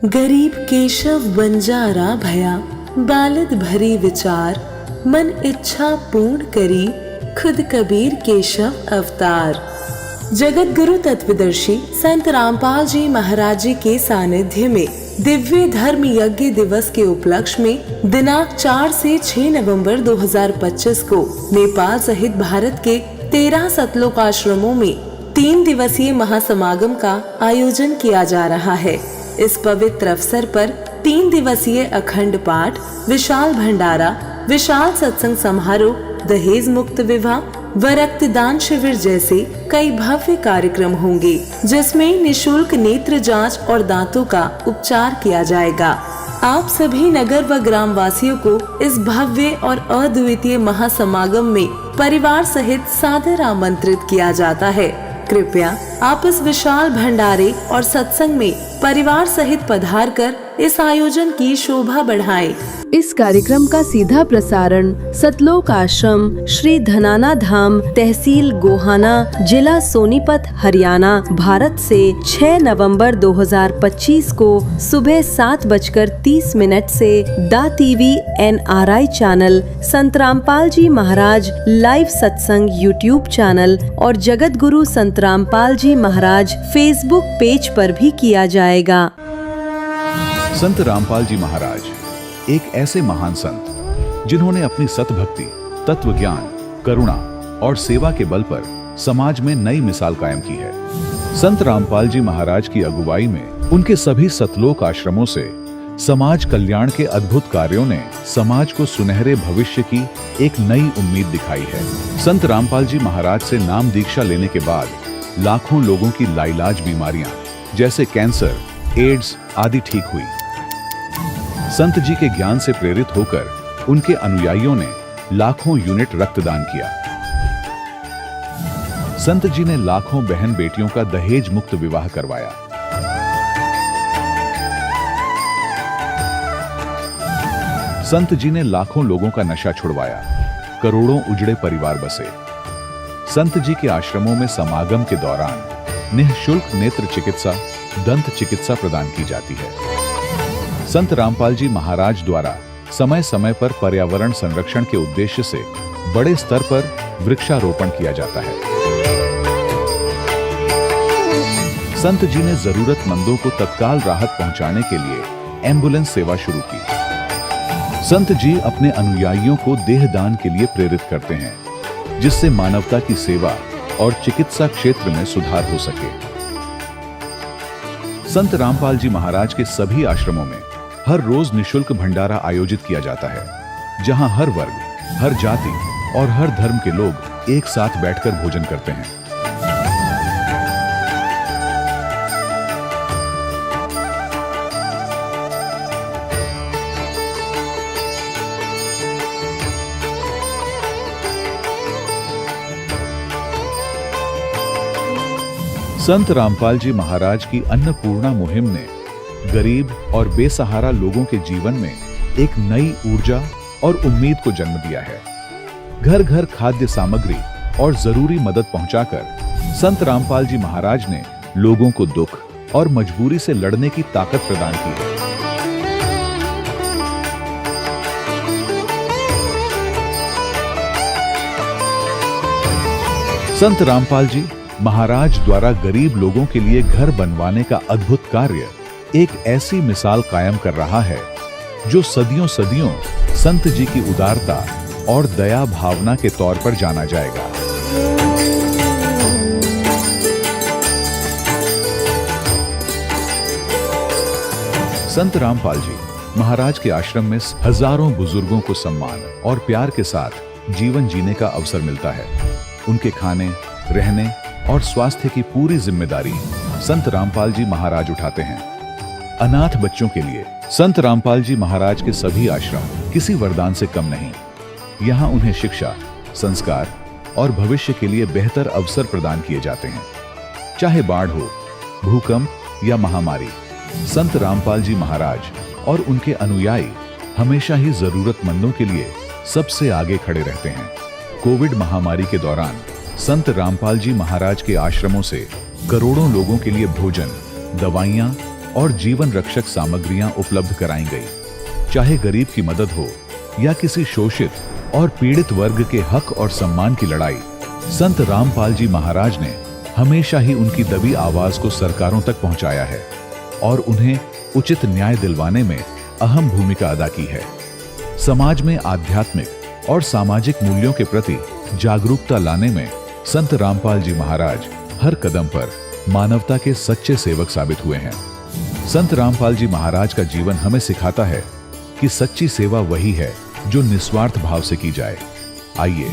गरीब केशव बंजारा भया, बालद भरी विचार, मन इच्छा पूर्ण करी, खुद कबीर केशव अवतार। जगत गुरु तत्वदर्शी संत रामपाल जी महाराज जी के सानिध्य में दिव्य धर्म यज्ञ दिवस के उपलक्ष्य में दिनांक 4 से 6 नवंबर 2025 को नेपाल सहित भारत के 13 सतलोक आश्रमों में 3 दिवसीय महासमागम का आयोजन किया जा रहा है। इस पवित्र अवसर पर 3 दिवसीय अखंड पाठ, विशाल भंडारा, विशाल सत्संग समारोह, दहेज मुक्त विवाह व रक्तदान शिविर जैसे कई भव्य कार्यक्रम होंगे, जिसमें निशुल्क नेत्र जांच और दांतों का उपचार किया जाएगा। आप सभी नगर व ग्राम वासियों को इस भव्य और अद्वितीय महासमागम में परिवार सहित सादर आमंत्रित किया जाता है। कृपया आप इस विशाल भंडारे और सत्संग में परिवार सहित पधार कर इस आयोजन की शोभा बढ़ाएं। इस कार्यक्रम का सीधा प्रसारण सतलोक आश्रम श्री धनाना धाम, तहसील गोहाना, जिला सोनीपत, हरियाणा, भारत से 6 नवंबर 2025 को सुबह 7:30 से दा टीवी NRI चैनल, संत रामपाल जी महाराज लाइव सत्संग यूट्यूब चैनल और जगत गुरु संत रामपाल जी महाराज फेसबुक पेज पर भी किया जाएगा। संत रामपाल जी महाराज एक ऐसे महान संत जिन्होंने अपनी सतभक्ति, तत्व ज्ञान, करुणा और सेवा के बल पर समाज में नई मिसाल कायम की है। संत रामपाल जी महाराज की अगुवाई में उनके सभी सतलोक आश्रमों से समाज कल्याण के अद्भुत कार्यों ने समाज को सुनहरे भविष्य की एक नई उम्मीद दिखाई है। संत रामपाल जी महाराज से नाम दीक्षा लेने के बाद लाखों लोगों की लाइलाज बीमारियां जैसे कैंसर, एड्स आदि ठीक हुई। संत जी के ज्ञान से प्रेरित होकर उनके अनुयायियों ने लाखों यूनिट रक्तदान किया। संत जी ने लाखों बहन बेटियों का दहेज मुक्त विवाह करवाया। संत जी ने लाखों लोगों का नशा छुड़वाया, करोड़ों उजड़े परिवार बसे। संत जी के आश्रमों में समागम के दौरान निःशुल्क नेत्र चिकित्सा, दंत चिकित्सा प्रदान की जाती है। संत रामपाल जी महाराज द्वारा समय समय पर पर्यावरण संरक्षण के उद्देश्य से बड़े स्तर पर वृक्षारोपण किया जाता है। संत जी ने जरूरतमंदों को तत्काल राहत पहुंचाने के लिए एम्बुलेंस सेवा शुरू की। संत जी अपने अनुयायियों को देहदान के लिए प्रेरित करते हैं, जिससे मानवता की सेवा और चिकित्सा क्षेत्र में सुधार हो सके। संत रामपाल जी महाराज के सभी आश्रमों में हर रोज निशुल्क भंडारा आयोजित किया जाता है, जहां हर वर्ग, हर जाति और हर धर्म के लोग एक साथ बैठकर भोजन करते हैं। संत रामपाल जी महाराज की अन्नपूर्णा मुहिम ने गरीब और बेसहारा लोगों के जीवन में एक नई ऊर्जा और उम्मीद को जन्म दिया है। घर घर खाद्य सामग्री और जरूरी मदद पहुंचाकर संत रामपाल जी महाराज ने लोगों को दुख और मजबूरी से लड़ने की ताकत प्रदान की है। संत रामपाल जी महाराज द्वारा गरीब लोगों के लिए घर बनवाने का अद्भुत कार्य एक ऐसी मिसाल कायम कर रहा है जो सदियों सदियों संत जी की उदारता और दया भावना के तौर पर जाना जाएगा। संत रामपाल जी महाराज के आश्रम में हजारों बुजुर्गों को सम्मान और प्यार के साथ जीवन जीने का अवसर मिलता है। उनके खाने, रहने और स्वास्थ्य की पूरी जिम्मेदारी संत रामपाल जी महाराज उठाते हैं। अनाथ बच्चों के लिए संत रामपाल जी महाराज के सभी आश्रम किसी वरदान से कम नहीं। यहाँ उन्हें शिक्षा, संस्कार और भविष्य के लिए बेहतर अवसर प्रदान किए जाते हैं। चाहे बाढ़ हो, भूकंप या महामारी, संत रामपाल जी महाराज और उनके अनुयायी हमेशा ही जरूरतमंदों के लिए सबसे आगे खड़े रहते हैं। कोविड महामारी के दौरान संत रामपाल जी महाराज के आश्रमों से करोड़ों लोगों के लिए भोजन, दवाइयां और जीवन रक्षक सामग्रियां उपलब्ध कराई गई। चाहे गरीब की मदद हो या किसी शोषित और पीड़ित वर्ग के हक और सम्मान की लड़ाई, संत रामपाल जी महाराज ने हमेशा ही उनकी दबी आवाज को सरकारों तक पहुंचाया है और उन्हें उचित न्याय दिलवाने में अहम भूमिका अदा की है। समाज में आध्यात्मिक और सामाजिक मूल्यों के प्रति जागरूकता लाने में संत रामपाल जी महाराज हर कदम पर मानवता के सच्चे सेवक साबित हुए हैं। संत रामपाल जी महाराज का जीवन हमें सिखाता है कि सच्ची सेवा वही है जो निस्वार्थ भाव से की जाए। आइए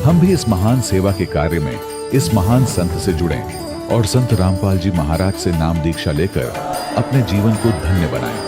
हम भी इस महान सेवा के कार्य में इस महान संत से जुड़ें और संत रामपाल जी महाराज से नाम दीक्षा लेकर अपने जीवन को धन्य बनाएं।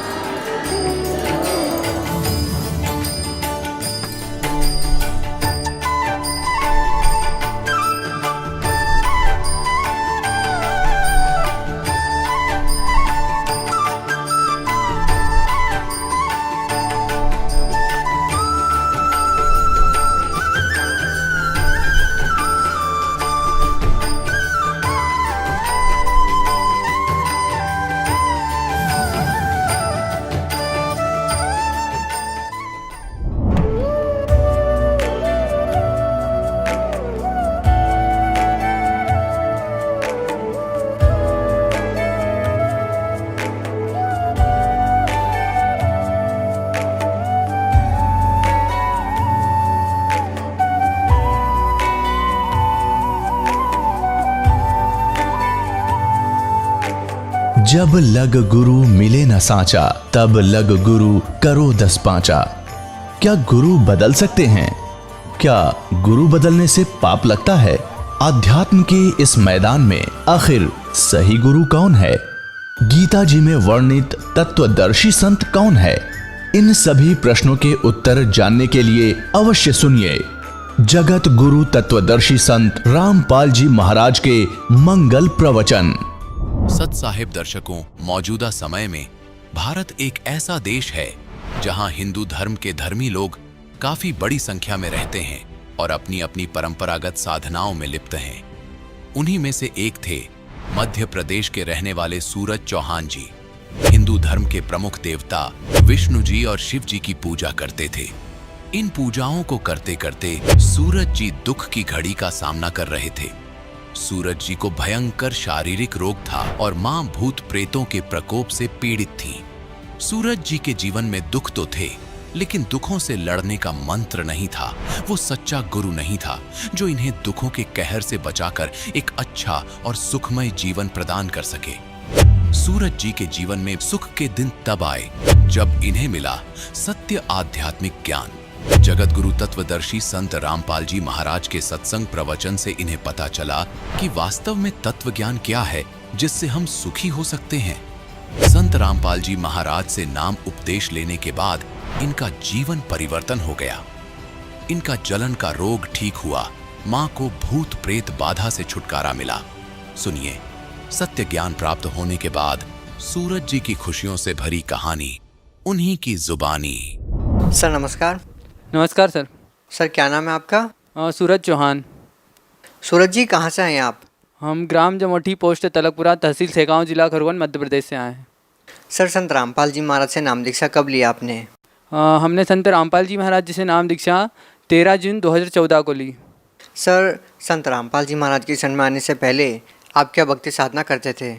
जब लग गुरु मिले न साचा, तब लग गुरु करो 10 पांचा। क्या गुरु बदल सकते हैं? क्या गुरु बदलने से पाप लगता है? अध्यात्म के इस मैदान में आखिर सही गुरु कौन है? गीता जी में वर्णित तत्वदर्शी संत कौन है? इन सभी प्रश्नों के उत्तर जानने के लिए अवश्य सुनिए जगत गुरु तत्वदर्शी संत रामपाल जी महाराज के मंगल प्रवचन। सत साहिब दर्शकों, मौजूदा समय में भारत एक ऐसा देश है जहां हिंदू धर्म के धर्मी लोग काफी बड़ी संख्या में रहते हैं और अपनी अपनी परंपरागत साधनाओं में लिप्त हैं। उन्हीं में से एक थे मध्य प्रदेश के रहने वाले सूरज चौहान जी। हिंदू धर्म के प्रमुख देवता विष्णु जी और शिव जी की पूजा करते थे। इन पूजाओं को करते करते सूरज जी दुख की घड़ी का सामना कर रहे थे। सूरज जी को भयंकर शारीरिक रोग था और मां भूत प्रेतों के प्रकोप से पीड़ित थीं। सूरज जी के जीवन में दुख तो थे, लेकिन दुखों से लड़ने का मंत्र नहीं था। वो सच्चा गुरु नहीं था जो इन्हें दुखों के कहर से बचाकर एक अच्छा और सुखमय जीवन प्रदान कर सके। सूरज जी के जीवन में सुख के दिन तब आए जब इन्हें मिला सत्य आध्यात्मिक ज्ञान। जगत गुरु तत्वदर्शी संत रामपाल जी महाराज के सत्संग प्रवचन से इन्हें पता चला कि वास्तव में तत्व ज्ञान क्या है जिससे हम सुखी हो सकते हैं। संत रामपाल जी महाराज से नाम उपदेश लेने के बाद इनका जीवन परिवर्तन हो गया। इनका जलन का रोग ठीक हुआ। मां को भूत प्रेत बाधा से छुटकारा मिला। सुनिए सत्य ज्ञान प्राप्त होने के बाद सूरज जी की खुशियों से भरी कहानी, उन्हीं की जुबानी। सर नमस्कार। नमस्कार सर। सर क्या नाम है आपका? सूरज चौहान। सूरज जी कहाँ से हैं आप? हम ग्राम जमोठी, पोस्ट तलकपुरा, तहसील सेगांव, जिला खरगोन, मध्य प्रदेश से आए हैं। सर संत रामपाल जी महाराज से नाम दीक्षा कब लिया आपने? हमने संत रामपाल जी महाराज जी से नाम दीक्षा 13 जून 2014 को ली। सर संत रामपाल जी महाराज की शरण में आने से पहले आप क्या भक्ति साधना करते थे?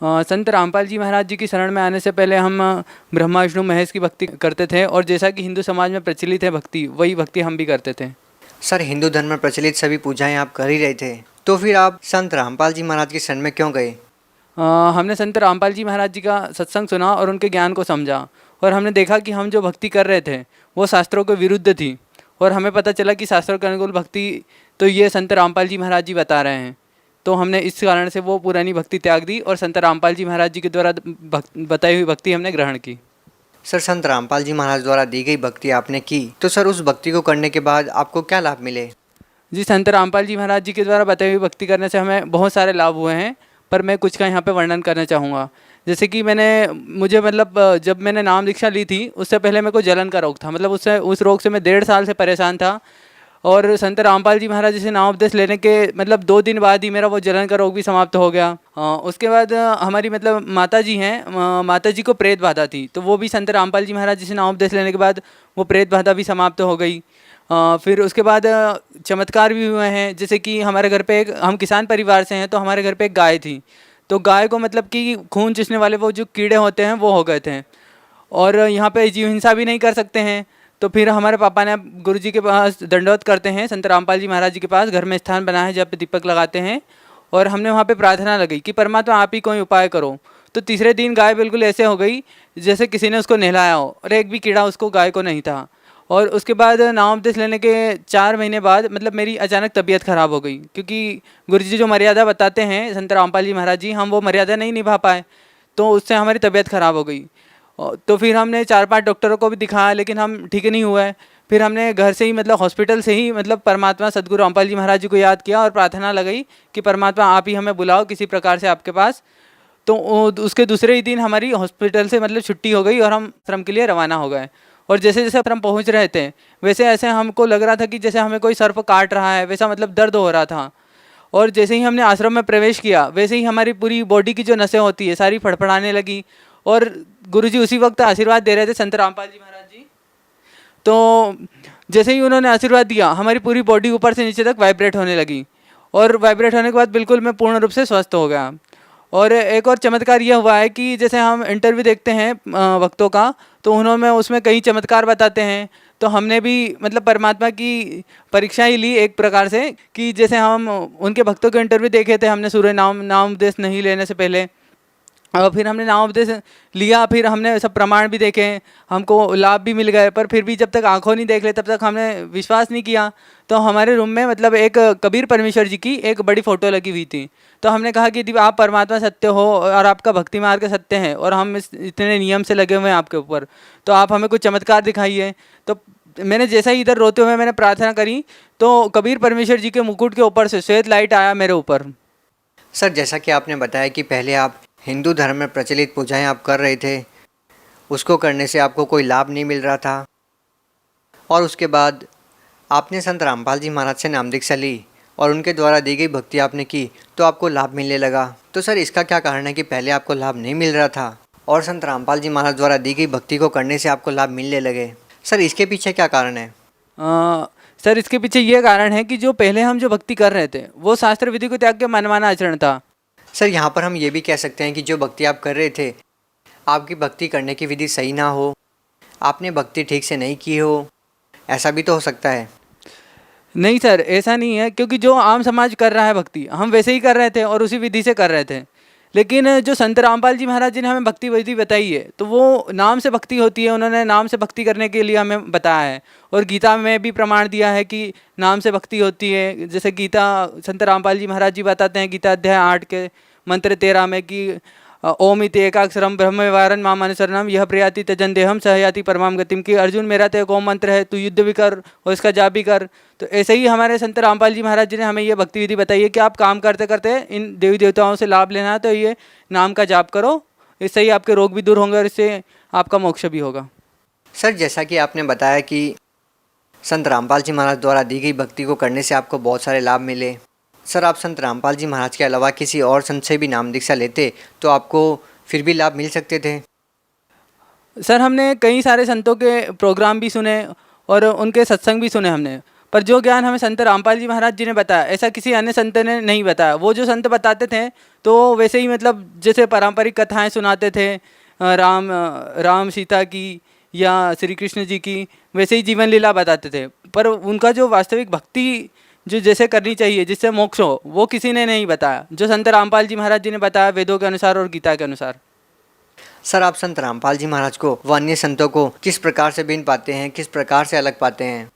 संत रामपाल जी महाराज जी की शरण में आने से पहले हम ब्रह्मा विष्णु महेश की भक्ति करते थे और जैसा कि हिंदू समाज में प्रचलित है भक्ति, वही भक्ति हम भी करते थे। सर हिंदू धर्म में प्रचलित सभी पूजाएं आप कर ही रहे थे, तो फिर आप संत रामपाल जी महाराज की शरण में क्यों गए? हमने संत रामपाल जी महाराज जी का सत्संग सुना और उनके ज्ञान को समझा और हमने देखा कि हम जो भक्ति कर रहे थे वो शास्त्रों के विरुद्ध थी और हमें पता चला कि शास्त्रों के अनुकूल भक्ति तो ये संत रामपाल जी महाराज जी बता रहे हैं। तो हमने इस कारण से वो पुरानी भक्ति त्याग दी और संत रामपाल जी महाराज जी के द्वारा बताई हुई भक्ति हमने ग्रहण की। सर संत रामपाल जी महाराज द्वारा दी गई भक्ति आपने की, तो सर उस भक्ति को करने के बाद आपको क्या लाभ मिले? जी संत रामपाल जी महाराज जी के द्वारा बताई हुई भक्ति करने से हमें बहुत सारे लाभ हुए हैं, पर मैं कुछ का यहाँ पे वर्णन करना चाहूँगा। जैसे कि मुझे जब मैंने नाम दीक्षा ली थी उससे पहले मेरे को जलन का रोग था। उस रोग से मैं 1.5 साल से परेशान था और संत रामपाल जी महाराज जी से नाम उपदेश लेने के मतलब 2 दिन बाद ही मेरा वो जलन का रोग भी समाप्त हो गया। उसके बाद हमारी मतलब माता जी हैं, माता जी को प्रेत बाधा थी, तो वो भी संत रामपाल जी महाराज जी से नाम उपदेश लेने के बाद वो प्रेत बाधा भी समाप्त हो गई। फिर उसके बाद चमत्कार भी हुए हैं, जैसे कि हमारे घर पे हम किसान परिवार से हैं, तो हमारे घर पे एक गाय थी, तो गाय को मतलब कि खून चूसने वाले वो जो कीड़े होते हैं वो हो गए थे, और यहाँ पे जीव हिंसा भी नहीं कर सकते हैं। तो फिर हमारे पापा ने गुरु जी के पास दंडवत करते हैं, संत रामपाल जी महाराज जी के पास घर में स्थान बना है जहाँ पे दीपक लगाते हैं, और हमने वहाँ पे प्रार्थना लगाई कि परमात्मा आप ही कोई उपाय करो। तो तीसरे दिन गाय बिल्कुल ऐसे हो गई जैसे किसी ने उसको नहलाया हो, और एक भी कीड़ा उसको गाय को नहीं था। और उसके बाद नाम उपदेश लेने के 4 महीने बाद मतलब मेरी अचानक तबीयत ख़राब हो गई, क्योंकि गुरु जी जो मर्यादा बताते हैं संत रामपाल जी महाराज जी, हम वो मर्यादा नहीं निभा पाए, तो उससे हमारी तबीयत ख़राब हो गई। तो फिर हमने 4-5 डॉक्टरों को भी दिखाया, लेकिन हम ठीक नहीं हुए। फिर हमने घर से ही मतलब हॉस्पिटल से ही मतलब परमात्मा सदगुरु रामपाल जी महाराज जी को याद किया और प्रार्थना लगाई कि परमात्मा आप ही हमें बुलाओ किसी प्रकार से आपके पास। तो उसके दूसरे ही दिन हमारी हॉस्पिटल से मतलब छुट्टी हो गई और हम आश्रम के लिए रवाना हो गए। और जैसे जैसे हम पहुंच रहे थे वैसे ऐसे हमको लग रहा था कि जैसे हमें कोई सर्प काट रहा है, वैसा मतलब दर्द हो रहा था। और जैसे ही हमने आश्रम में प्रवेश किया वैसे ही हमारी पूरी बॉडी की जो नसें होती है सारी फड़फड़ाने लगी, और गुरुजी उसी वक्त आशीर्वाद दे रहे थे संत रामपाल जी महाराज जी। तो जैसे ही उन्होंने आशीर्वाद दिया हमारी पूरी बॉडी ऊपर से नीचे तक वाइब्रेट होने लगी, और वाइब्रेट होने के बाद बिल्कुल मैं पूर्ण रूप से स्वस्थ हो गया। और एक और चमत्कार यह हुआ है कि जैसे हम इंटरव्यू देखते हैं वक्तों का, तो उन्होंने उसमें कई चमत्कार बताते हैं, तो हमने भी मतलब परमात्मा की परीक्षा ही ली एक प्रकार से, कि जैसे हम उनके भक्तों के इंटरव्यू देखे थे हमने सूर्य नाम उपदेश नहीं लेने से पहले, और फिर हमने नाम उपदेश लिया, फिर हमने सब प्रमाण भी देखे, हमको लाभ भी मिल गए, पर फिर भी जब तक आंखों नहीं देख ले तब तक हमने विश्वास नहीं किया। तो हमारे रूम में मतलब एक कबीर परमेश्वर जी की एक बड़ी फ़ोटो लगी हुई थी, तो हमने कहा कि यदि आप परमात्मा सत्य हो और आपका भक्ति मार्ग सत्य है और हम इतने नियम से लगे हुए हैं आपके ऊपर, तो आप हमें कुछ चमत्कार दिखाइए। तो मैंने जैसा ही इधर रोते हुए मैंने प्रार्थना करी, तो कबीर परमेश्वर जी के मुकुट के ऊपर से श्वेत लाइट आया मेरे ऊपर। सर, जैसा कि आपने बताया कि पहले आप हिंदू धर्म में प्रचलित पूजाएं आप कर रहे थे, उसको करने से आपको कोई लाभ नहीं मिल रहा था, और उसके बाद आपने संत रामपाल जी महाराज से नाम दीक्षा ली और उनके द्वारा दी गई भक्ति आपने की तो आपको लाभ मिलने लगा। तो सर, इसका क्या कारण है कि पहले आपको लाभ नहीं मिल रहा था और संत रामपाल जी महाराज द्वारा दी गई भक्ति को करने से आपको लाभ मिलने लगे? सर, इसके पीछे क्या कारण है? सर, इसके पीछे ये कारण है कि जो पहले हम जो भक्ति कर रहे थे वो शास्त्र विधि को त्याग के मनमाना आचरण था। सर, यहाँ पर हम ये भी कह सकते हैं कि जो भक्ति आप कर रहे थे, आपकी भक्ति करने की विधि सही ना हो, आपने भक्ति ठीक से नहीं की हो, ऐसा भी तो हो सकता है। नहीं सर, ऐसा नहीं है, क्योंकि जो आम समाज कर रहा है भक्ति हम वैसे ही कर रहे थे और उसी विधि से कर रहे थे। लेकिन जो संत रामपाल जी महाराज जी ने हमें भक्ति विधि बताई है, तो वो नाम से भक्ति होती है, उन्होंने नाम से भक्ति करने के लिए हमें बताया है, और गीता में भी प्रमाण दिया है कि नाम से भक्ति होती है। जैसे गीता संत रामपाल जी महाराज जी बताते हैं गीता अध्याय 8 के मंत्र 13 में कि ओम इति एकाक्षरम ब्रह्म व्यवहारन माम अनुसरणम यह प्रयाति तजन देहम सहयाति परमाम गतिम, कि अर्जुन मेरा तो एक ओम मंत्र है, तू युद्ध भी कर और इसका जाप भी कर। तो ऐसे ही हमारे संत रामपाल जी महाराज जी ने हमें ये भक्ति विधि बताई है कि आप काम करते करते इन देवी देवताओं से लाभ लेना है तो ये नाम का जाप करो, इससे ही आपके रोग भी दूर होंगे और इससे आपका मोक्ष भी होगा। सर, जैसा कि आपने बताया कि संत रामपाल जी महाराज द्वारा दी गई भक्ति को करने से आपको बहुत सारे लाभ मिले। सर, आप संत रामपाल जी महाराज के अलावा किसी और संत से भी नाम दीक्षा लेते तो आपको फिर भी लाभ मिल सकते थे? सर, हमने कई सारे संतों के प्रोग्राम भी सुने और उनके सत्संग भी सुने हमने, पर जो ज्ञान हमें संत रामपाल जी महाराज जी ने बताया ऐसा किसी अन्य संत ने नहीं बताया। वो जो संत बताते थे तो वैसे ही मतलब जैसे पारंपरिक कथाएं सुनाते थे राम सीता की या श्री कृष्ण जी की, वैसे ही जीवन लीला बताते थे, पर उनका जो वास्तविक भक्ति जो जैसे करनी चाहिए जिससे मोक्ष हो वो किसी ने नहीं बताया, जो संत रामपाल जी महाराज जी ने बताया वेदों के अनुसार और गीता के अनुसार। सर, आप संत रामपाल जी महाराज को व अन्य संतों को किस प्रकार से भिन्न पाते हैं, किस प्रकार से अलग पाते हैं?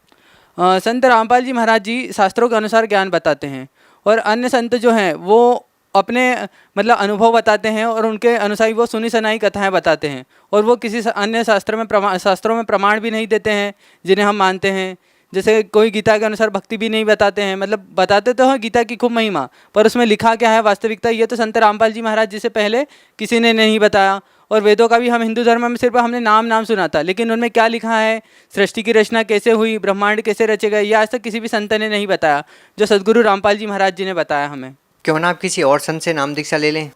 संत रामपाल जी महाराज जी शास्त्रों के अनुसार ज्ञान बताते हैं, और अन्य संत जो हैं वो अपने मतलब अनुभव बताते हैं और उनके अनुसार वो सुनी सुनाई कथाएं बताते हैं, और वो किसी अन्य शास्त्रों में प्रमाण भी नहीं देते हैं जिन्हें हम मानते हैं। जैसे कोई गीता के अनुसार भक्ति भी नहीं बताते हैं, मतलब बताते तो हैं गीता की खूब महिमा, पर उसमें लिखा क्या है वास्तविकता ये तो संत रामपाल जी महाराज जी से पहले किसी ने नहीं बताया। और वेदों का भी हम हिंदू धर्म में सिर्फ हमने नाम सुना था, लेकिन उनमें क्या लिखा है, सृष्टि की रचना कैसे हुई, ब्रह्मांड कैसे रचे गए, ये आज तक किसी भी संत ने नहीं बताया, जो सदगुरु रामपाल जी महाराज जी ने बताया हमें। क्यों ना आप किसी और संत से नाम दीक्षा ले लें।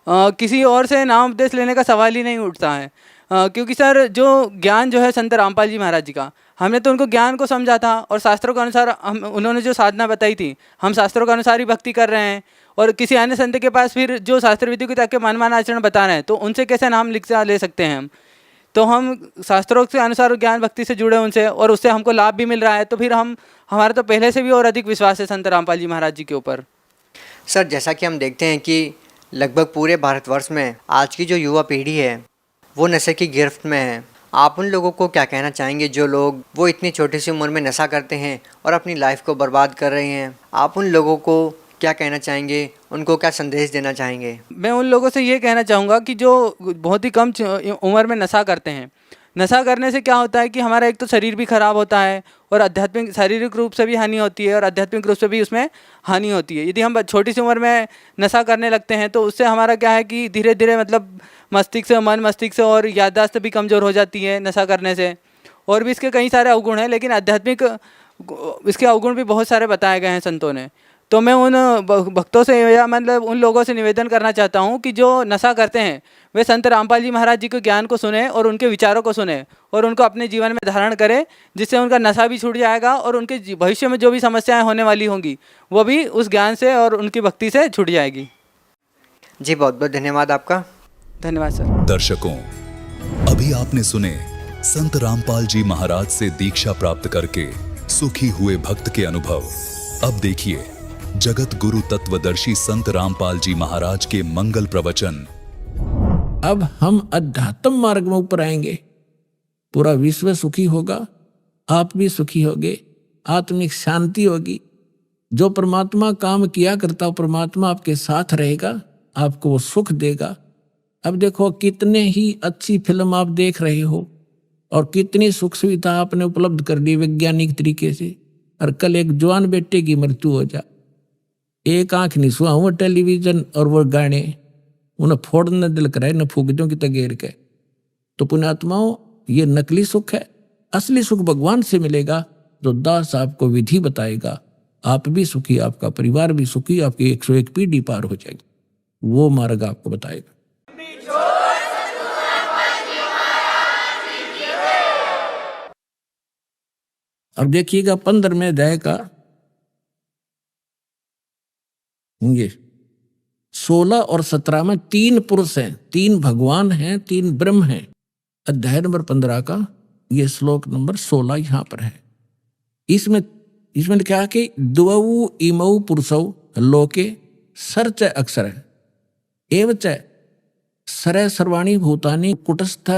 किसी और से नाम उपदेश लेने का सवाल ही नहीं उठता है, क्योंकि सर जो ज्ञान जो है संत रामपाल जी महाराज जी का, हमने तो उनको ज्ञान को समझा था और शास्त्रों के अनुसार हम उन्होंने जो साधना बताई थी, हम शास्त्रों के अनुसार ही भक्ति कर रहे हैं। और किसी अन्य संत के पास फिर जो शास्त्र विधि को ताकि मनमाना आचरण बता रहे हैं, तो उनसे कैसे नाम दीक्षा ले सकते हैं हम। तो हम शास्त्रों के अनुसार ज्ञान भक्ति से जुड़े उनसे, और उससे हमको लाभ भी मिल रहा है, तो फिर हमारा तो पहले से भी और अधिक विश्वास है संत रामपाल जी महाराज जी के ऊपर। सर, जैसा कि हम देखते हैं कि लगभग पूरे भारतवर्ष में आज की जो युवा पीढ़ी है वो नशे की गिरफ्त में है। आप उन लोगों को क्या कहना चाहेंगे जो लोग वो इतनी छोटी सी उम्र में नशा करते हैं और अपनी लाइफ को बर्बाद कर रहे हैं? आप उन लोगों को क्या कहना चाहेंगे, उनको क्या संदेश देना चाहेंगे? मैं उन लोगों से ये कहना चाहूँगा कि जो बहुत ही कम उम्र में नशा करते हैं, नशा करने से क्या होता है कि हमारा एक तो शरीर भी खराब होता है और आध्यात्मिक शारीरिक रूप से भी हानि होती है और आध्यात्मिक रूप से भी उसमें हानि होती है। यदि हम छोटी सी उम्र में नशा करने लगते हैं तो उससे हमारा क्या है कि धीरे धीरे मतलब मस्तिष्क से और याददाश्त भी कमज़ोर हो जाती है नशा करने से। और भी इसके कई सारे अवगुण हैं, लेकिन आध्यात्मिक इसके अवगुण भी बहुत सारे बताए गए हैं संतों ने। तो मैं उन भक्तों से या मतलब उन लोगों से निवेदन करना चाहता हूँ कि जो नशा करते हैं वे संत रामपाल जी महाराज जी के ज्ञान को सुने और उनके विचारों को सुने और उनको अपने जीवन में धारण करें, जिससे उनका नशा भी छूट जाएगा और उनके भविष्य में जो भी समस्याएं होने वाली होंगी वो भी उस ज्ञान से और उनकी भक्ति से छूट जाएगी। जी, बहुत बहुत धन्यवाद आपका। धन्यवाद सर। दर्शकों, अभी आपने सुने संत रामपाल जी महाराज से दीक्षा प्राप्त करके सुखी हुए भक्त के अनुभव। अब देखिए जगत गुरु तत्वदर्शी संत रामपाल जी महाराज के मंगल प्रवचन। अब हम अध्यात्म मार्ग में ऊपर आएंगे, पूरा विश्व सुखी होगा, आप भी सुखी होगे, आत्मिक शांति होगी। जो परमात्मा काम किया करता हो परमात्मा आपके साथ रहेगा, आपको वो सुख देगा। अब देखो कितने ही अच्छी फिल्म आप देख रहे हो और कितनी सुख सुविधा आपने उपलब्ध कर दी वैज्ञानिक तरीके से, और कल एक जवान बेटे की मृत्यु हो जाए, एक आंख नहीं सुहा वो टेलीविजन और वो गाने उन्हें फोड़ने दिल कराए न फूकजों की तगेर के। तो पुण्यात्माओं, ये नकली सुख है, असली सुख भगवान से मिलेगा जो दास आपको विधि बताएगा। आप भी सुखी, आपका परिवार भी सुखी, आपकी 101 पीढ़ी पार हो जाएगी, वो मार्ग आपको बताएगा। अब देखिएगा 15वें अध्याय का ये 16 और 17 में 3 पुरुष हैं, 3 भगवान हैं, 3 ब्रह्म हैं। अध्याय नंबर 15 का ये श्लोक नंबर 16 यहाँ पर है। इसमें लिखा है कि द्वौ इमौ पुरुषौ लोके सर्च अक्षर एवच सर सर्वाणी भूतानि कुटस्थ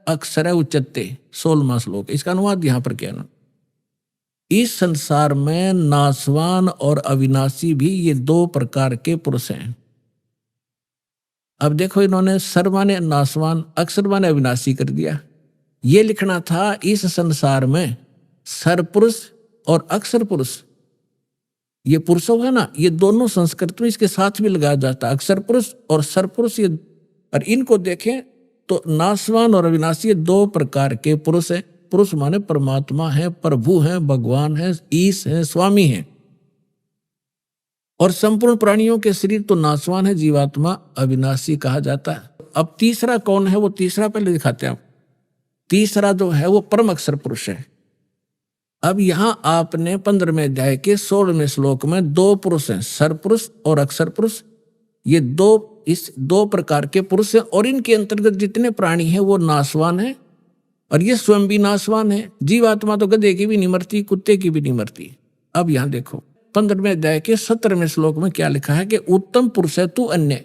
अक्षर उच्चते। 16वां श्लोक, इसका अनुवाद यहाँ पर क्या ना, इस संसार में नासवान और अविनाशी भी ये 2 प्रकार के पुरुष हैं। अब देखो इन्होंने सर माने नासवान, अक्षर माने अविनाशी कर दिया। ये लिखना था इस संसार में सर पुरुष और अक्षर पुरुष, ये पुरुषों है ना, ये दोनों संस्कृत में इसके साथ भी लगाया जाता है, अक्षर पुरुष और सर पुरुष। ये और इनको देखें तो नासवान और अविनाशी ये 2 प्रकार के पुरुष है। पुरुष माने परमात्मा है, प्रभु है, भगवान है, ईश है, स्वामी है। और संपूर्ण प्राणियों के शरीर तो नासवान है, जीवात्मा अविनाशी कहा जाता है। अब तीसरा कौन है, वो तीसरा पहले दिखाते हैं आप। तीसरा जो है वो परम अक्षर पुरुष है। अब यहां आपने 15वें अध्याय के 16वें श्लोक में 2 पुरुष हैं, सर पुरुष और अक्षर पुरुष। ये 2 प्रकार के पुरुष हैं और इनके अंतर्गत जितने प्राणी हैं वो नासवान है और ये स्वयं भी नासवान है। जीवात्मा तो गधे की भी नहीं मरती, कुत्ते की भी नहीं मरती। अब यहां देखो 15वें अध्याय के 17वें श्लोक में क्या लिखा है कि उत्तम पुरुष है तू अन्य।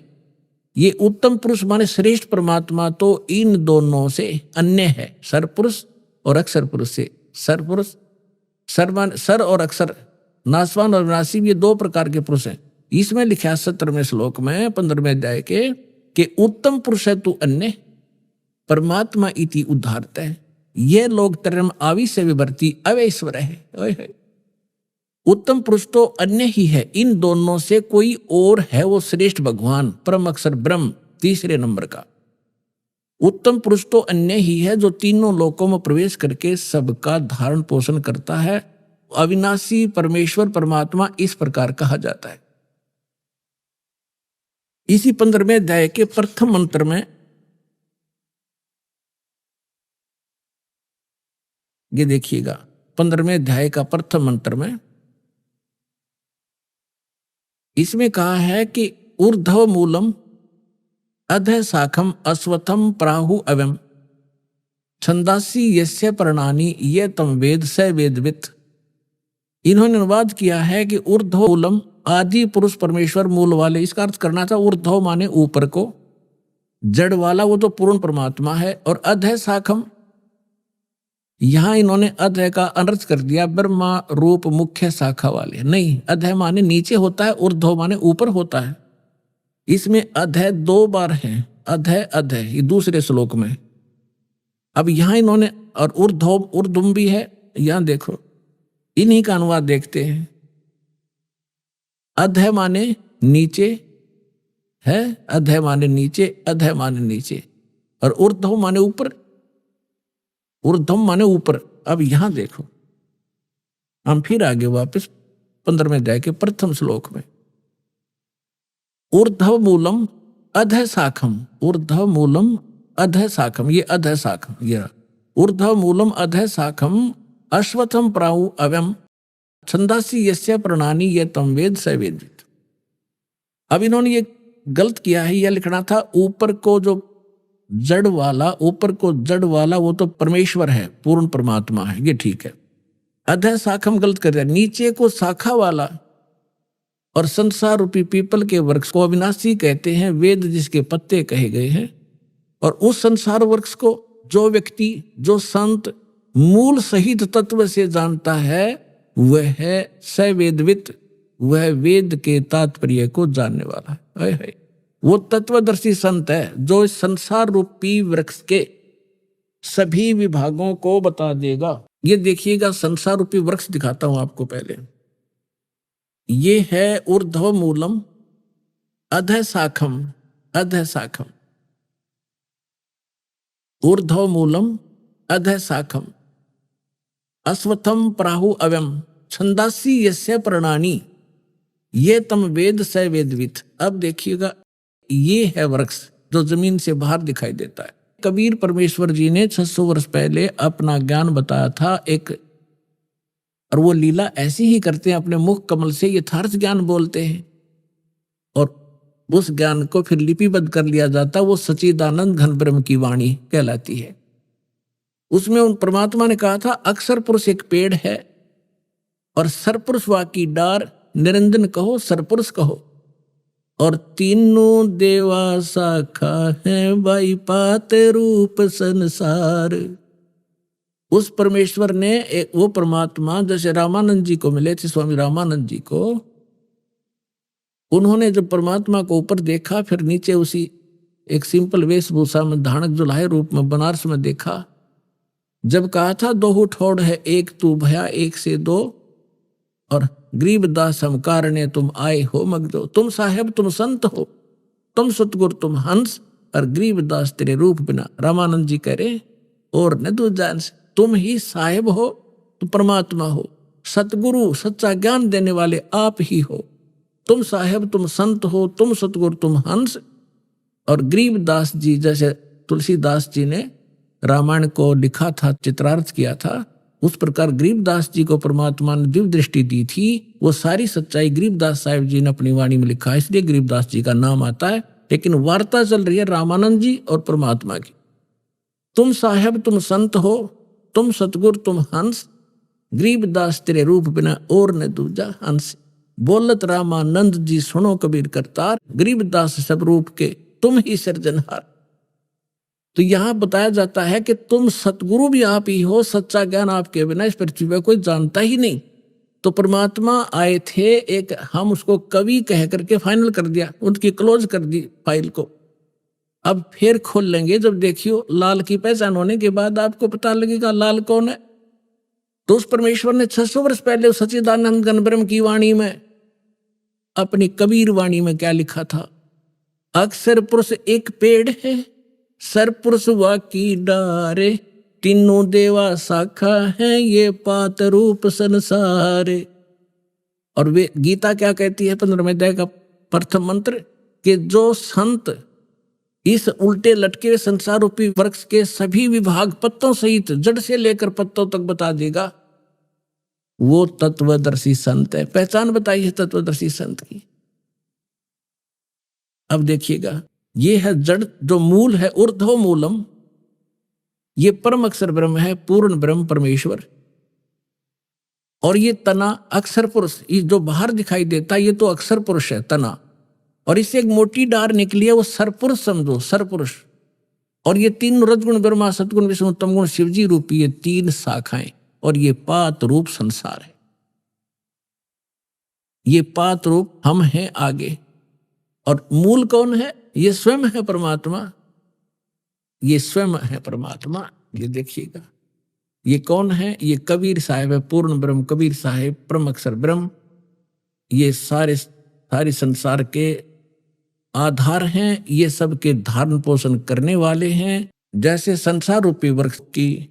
ये उत्तम पुरुष माने श्रेष्ठ परमात्मा तो इन दोनों से अन्य है, सर पुरुष और अक्षर पुरुष से। सर पुरुष, सर और अक्षर, नासवान और विनाशी, ये 2 प्रकार के पुरुष हैं। इसमें लिखा 17वें श्लोक में 15वें अध्याय के कि उत्तम पुरुष है तू अन्य परमात्मा इति उद्धारत है। ये लोग तरम आवी से विभर्ती अवैश्वर है। उत्तम पुरुष तो अन्य ही है, इन दोनों से कोई और है, वो श्रेष्ठ भगवान परम अक्षर ब्रह्म तीसरे नंबर का। उत्तम पुरुष तो अन्य ही है जो तीनों लोकों में प्रवेश करके सबका धारण पोषण करता है। अविनाशी परमेश्वर परमात्मा इस प्रकार कहा जाता है। इसी 15वें अध्याय के प्रथम मंत्र में ये देखिएगा, 15वें अध्याय का प्रथम मंत्र में इसमें कहा है कि ऊर्ध्व मूलम अधः शाखम अश्वत्थम प्राहु अवम छंदासी यस्य प्रणानी ये तम वेद स वेदवित। इन्होंने अनुवाद किया है कि ऊर्ध्व मूलम आदि पुरुष परमेश्वर मूल वाले, इसका अर्थ करना था ऊर्ध्व माने ऊपर को, जड़ वाला वो तो पूर्ण परमात्मा है, और अधः शाखम यहां इन्होंने अधः का अनर्थ कर दिया ब्रह्मा रूप मुख्य शाखा वाले। नहीं, अधः माने नीचे होता है, ऊर्ध्व माने ऊपर होता है। इसमें अधः 2 बार है, अधः अधः, ये दूसरे श्लोक में। अब यहां इन्होंने, और ऊर्ध्व ऊर्ध्वम भी है, यहां देखो इन्हीं का अनुवाद देखते हैं। अधः माने नीचे है, अधः माने नीचे, अधः माने नीचे, और ऊर्ध्व माने ऊपर, ऊर्ध्वम माने ऊपर। अब यहां देखो, हम फिर आगे वापस 15वें अध्याय के प्रथम श्लोक में, ऊर्ध्व मूलम अधः शाखम, ऊर्ध्व मूलम अधः शाखम, ये अधः शाखम, ये ऊर्ध्व मूलम अधः शाखम अश्वत्थम प्राहु अवम छंदासी यस्य प्रणानी ये तम वेद स वेदवित। अब इन्होंने ये गलत किया है, यह लिखना था ऊपर को जो जड़ वाला, ऊपर को जड़ वाला वो तो परमेश्वर है, पूर्ण परमात्मा है, ये ठीक है। अधः शाखम गलत कर दिया, नीचे को शाखा वाला, और संसार रूपी पीपल के वृक्ष को अविनाशी कहते हैं, वेद जिसके पत्ते कहे गए हैं। और उस संसार वृक्ष को जो व्यक्ति, जो संत मूल सहित तत्व से जानता है, वह है सवेदवित, वह वेद के तात्पर्य को जानने वाला है। वो तत्वदर्शी संत है जो इस संसार रूपी वृक्ष के सभी विभागों को बता देगा। ये देखिएगा, संसार रूपी वृक्ष दिखाता हूं आपको पहले। ये है ऊर्ध्व मूलम अधः शाखम, अधः शाखम, ऊर्ध्व मूलम अधः शाखम अश्वत्थम प्राहु अवम छंदासी यस्य प्रणानी ये तम वेद स वेदवित। अब देखिएगा, ये है वृक्ष जो जमीन से बाहर दिखाई देता है। कबीर परमेश्वर जी ने 600 वर्ष पहले अपना ज्ञान बताया था एक, और वो लीला ऐसी ही करते हैं, अपने मुख कमल से यथार्थ ज्ञान बोलते हैं, और उस ज्ञान को फिर लिपिबद्ध कर लिया जाता, वो सच्चिदानंद घन ब्रह्म की वाणी कहलाती है। उसमें उन परमात्मा ने कहा था, अक्षर पुरुष एक पेड़ है और सरपुरुष वा की डार, निरंजन कहो सरपुरुष कहो, और तीनों देवा शाखा है बाई पात रूप संसार। उस परमेश्वर ने वो परमात्मा जैसे रामानंद जी को मिले थे, स्वामी रामानंद जी को, उन्होंने जब परमात्मा को ऊपर देखा, फिर नीचे उसी एक सिंपल वेशभूषा में धानक जुलाहे रूप में बनारस में देखा। जब कहा था दोहु ठोड़ है एक तू भया एक से दो, और गरीबदास हम कारणे तुम आए हो मगदो, तुम साहेब तुम संत हो, तुम सतगुरु तुम हंस, और गरीबदास तेरे रूप बिना। रामानंद जी कह रहे और न तू जान, तुम ही साहेब हो, तुम परमात्मा हो, सतगुरु सच्चा ज्ञान देने वाले आप ही हो, तुम साहेब तुम संत हो, तुम सतगुरु तुम हंस। और गरीबदास जी जैसे तुलसीदास जी ने रामायण को लिखा था, चित्रार्थ किया था, उस प्रकार गरीबदास जी को परमात्मा ने दिव्य दृष्टि दी थी। वो सारी सच्चाई गरीबदास साहिब जी ने अपनी वाणी में लिखा है, इसलिए गरीबदास जी का नाम आता है। लेकिन वार्ता चल रही है रामानंद जी और परमात्मा की। तुम साहेब तुम संत हो, तुम सतगुरु तुम हंस, गरीबदास तेरे रूप बिना और न दूजा हंस। बोलत रामानंद जी सुनो कबीर करतार, गरीबदास सब रूप के तुम ही सृजनहार। तो यहां बताया जाता है कि तुम सतगुरु भी आप ही हो, सच्चा ज्ञान आपके बिना इस पृथ्वी पर कोई जानता ही नहीं। तो परमात्मा आए थे एक, हम उसको कवि कह करके फाइनल कर दिया, उनकी क्लोज कर दी फाइल को। अब फिर खोल लेंगे जब देखियो लाल की पहचान होने के बाद आपको पता लगेगा लाल कौन है। तो उस परमेश्वर ने 600 वर्ष पहले सच्चिदानंद घन ब्रह्म की वाणी में, अपनी कबीर वाणी में क्या लिखा था, अक्षर पुरुष एक पेड़ है सरपुरुष वा की डारे, तीनों देवा शाखा है ये पात रूप संसारे। और वे गीता क्या कहती है 15वें अध्याय का प्रथम मंत्र, कि जो संत इस उल्टे लटके संसार रूपी वृक्ष के सभी विभाग पत्तों सहित जड़ से लेकर पत्तों तक बता देगा, वो तत्वदर्शी संत है। पहचान बताई है तत्वदर्शी संत की। अब देखिएगा, ये है जड़, जो मूल है ऊर्ध्व मूलम, ये परम अक्षर ब्रह्म है, पूर्ण ब्रह्म परमेश्वर। और ये तना अक्षर पुरुष, ये जो बाहर दिखाई देता है ये तो अक्षर पुरुष है तना, और इससे एक मोटी डार निकली है, वो सरपुरुष समझो, सरपुरुष। और ये तीन रजगुण ब्रह्मा, सतगुण विष्णु, तमगुण शिवजी रूपी ये तीन शाखाएं, और ये पात रूप संसार है। ये पात रूप हम हैं आगे, और मूल कौन है? ये स्वयं है परमात्मा, ये स्वयं है परमात्मा। ये देखिएगा, ये कौन है? ये कबीर साहिब है, पूर्ण ब्रह्म कबीर साहिब, परम अक्षर ब्रह्म। ये सारे संसार के आधार हैं, ये सब के धारण पोषण करने वाले हैं। जैसे संसार रूपी वृक्ष की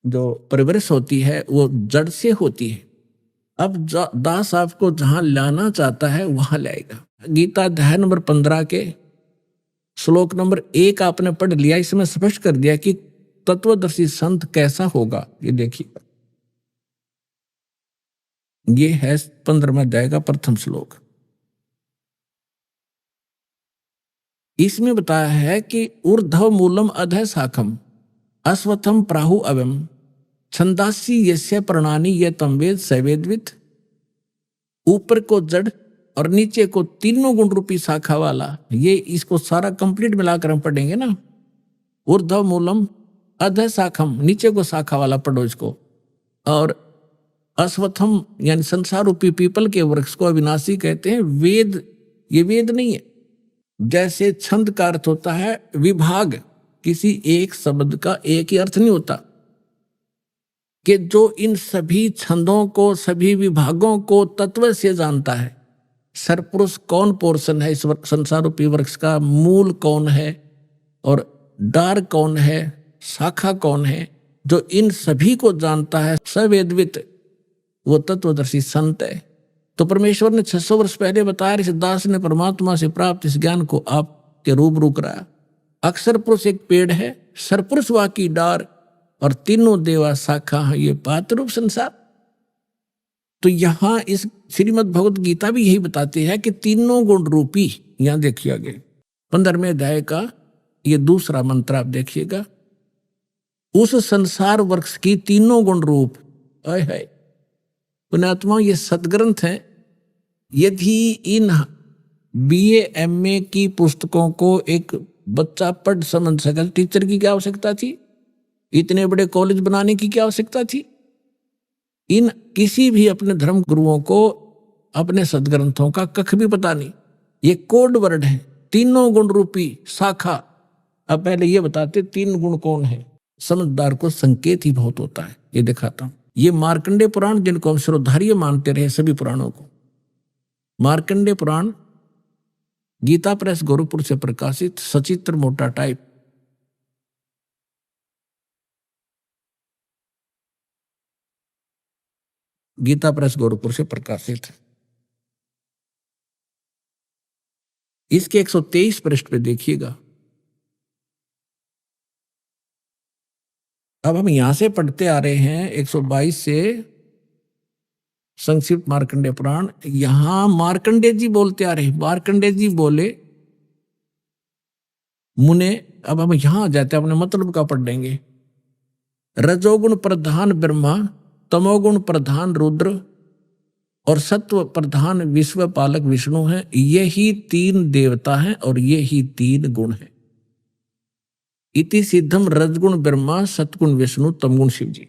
जो परवरिश होती है वो जड़ से होती है। अब दास आपको जहां लाना चाहता है वहां लाएगा। गीता अध्याय नंबर 15 के श्लोक नंबर 1 आपने पढ़ लिया, इसमें स्पष्ट कर दिया कि तत्वदर्शी संत कैसा होगा। ये देखिए, ये है 15वें अध्याय का प्रथम श्लोक। इसमें बताया है कि ऊर्ध्व मूलम अधः शाखम अश्वत्थम प्राहु अवम छंदासी यस्य प्रणानी ये तम वेद सवेदवित। ऊपर को जड़ और नीचे को तीनों गुण रूपी शाखा वाला, ये इसको सारा कंप्लीट मिलाकर हम पढ़ेंगे ना। ऊर्ध्व मूलम अधः शाखम, नीचे को शाखा वाला पढ़ो इसको। और अश्वत्थम यानी संसार रूपी पीपल के वृक्ष को अविनाशी कहते हैं। वेद, ये वेद नहीं है। जैसे छंद का अर्थ होता है विभाग, किसी एक शब्द का एक ही अर्थ नहीं होता, कि जो इन सभी छंदों को, सभी विभागों को तत्व से जानता है। सरपुरुष कौन पोर्शन है इस संसार रूपी वृक्ष का, मूल कौन है और डार कौन है, शाखा कौन है, जो इन सभी को जानता है, सवेदवित, वो तत्वदर्शी संत है। तो परमेश्वर ने 600 वर्ष पहले बताया, इस दास ने परमात्मा से प्राप्त इस ज्ञान को आपके रूबरू कराया। अक्षर पुरुष एक पेड़ है, सरपुरुष वा की डार, और तीनों देवा शाखा है ये पात रूप संसार। तो यहां इस श्रीमद् भगवत गीता भी यही बताती है कि तीनों गुण रूपी, यहां देखिए आगे 15वें अध्याय का ये दूसरा मंत्र आप देखिएगा, उस संसार वृक्ष की तीनों गुण रूप। है पुण्यात्मा, ये सदग्रंथ है। यदि इन BA MA की पुस्तकों को एक बच्चा पढ़ समझ सके, टीचर की क्या आवश्यकता थी? इतने बड़े कॉलेज बनाने की क्या आवश्यकता थी? इन किसी भी अपने धर्म गुरुओं को अपने सदग्रंथों का कख भी पता नहीं। ये कोड वर्ड है, तीनों गुण रूपी शाखा। अब पहले ये बताते तीन गुण कौन है। समझदार को संकेत ही बहुत होता है। ये दिखाता हूं, ये मार्कंडेय पुराण, जिनको हम श्रोधार्य मानते रहे सभी पुराणों को, मार्कंडेय पुराण गीता प्रेस गोरखपुर से प्रकाशित, सचित्र मोटा टाइप। गीता प्रेस गोरखपुर से प्रकाशित। इसके 123 पृष्ठ पे देखिएगा। अब हम यहां से पढ़ते आ रहे हैं 122 से संक्षिप्त मार्कंडेय पुराण। यहां मार्कंडेय जी बोलते आ रहे, मार्कंडेय जी बोले मुने। अब हम यहां आ जाते हैं, अपने मतलब का पढ़ लेंगे। रजोगुण प्रधान ब्रह्मा, तमोगुण प्रधान रुद्र और सत्व प्रधान विश्व पालक विष्णु हैं। यही तीन देवता हैं और यही तीन गुण हैं। इति सिद्धम रजगुण ब्रह्मा, सतगुण विष्णु, तमगुण शिव जी।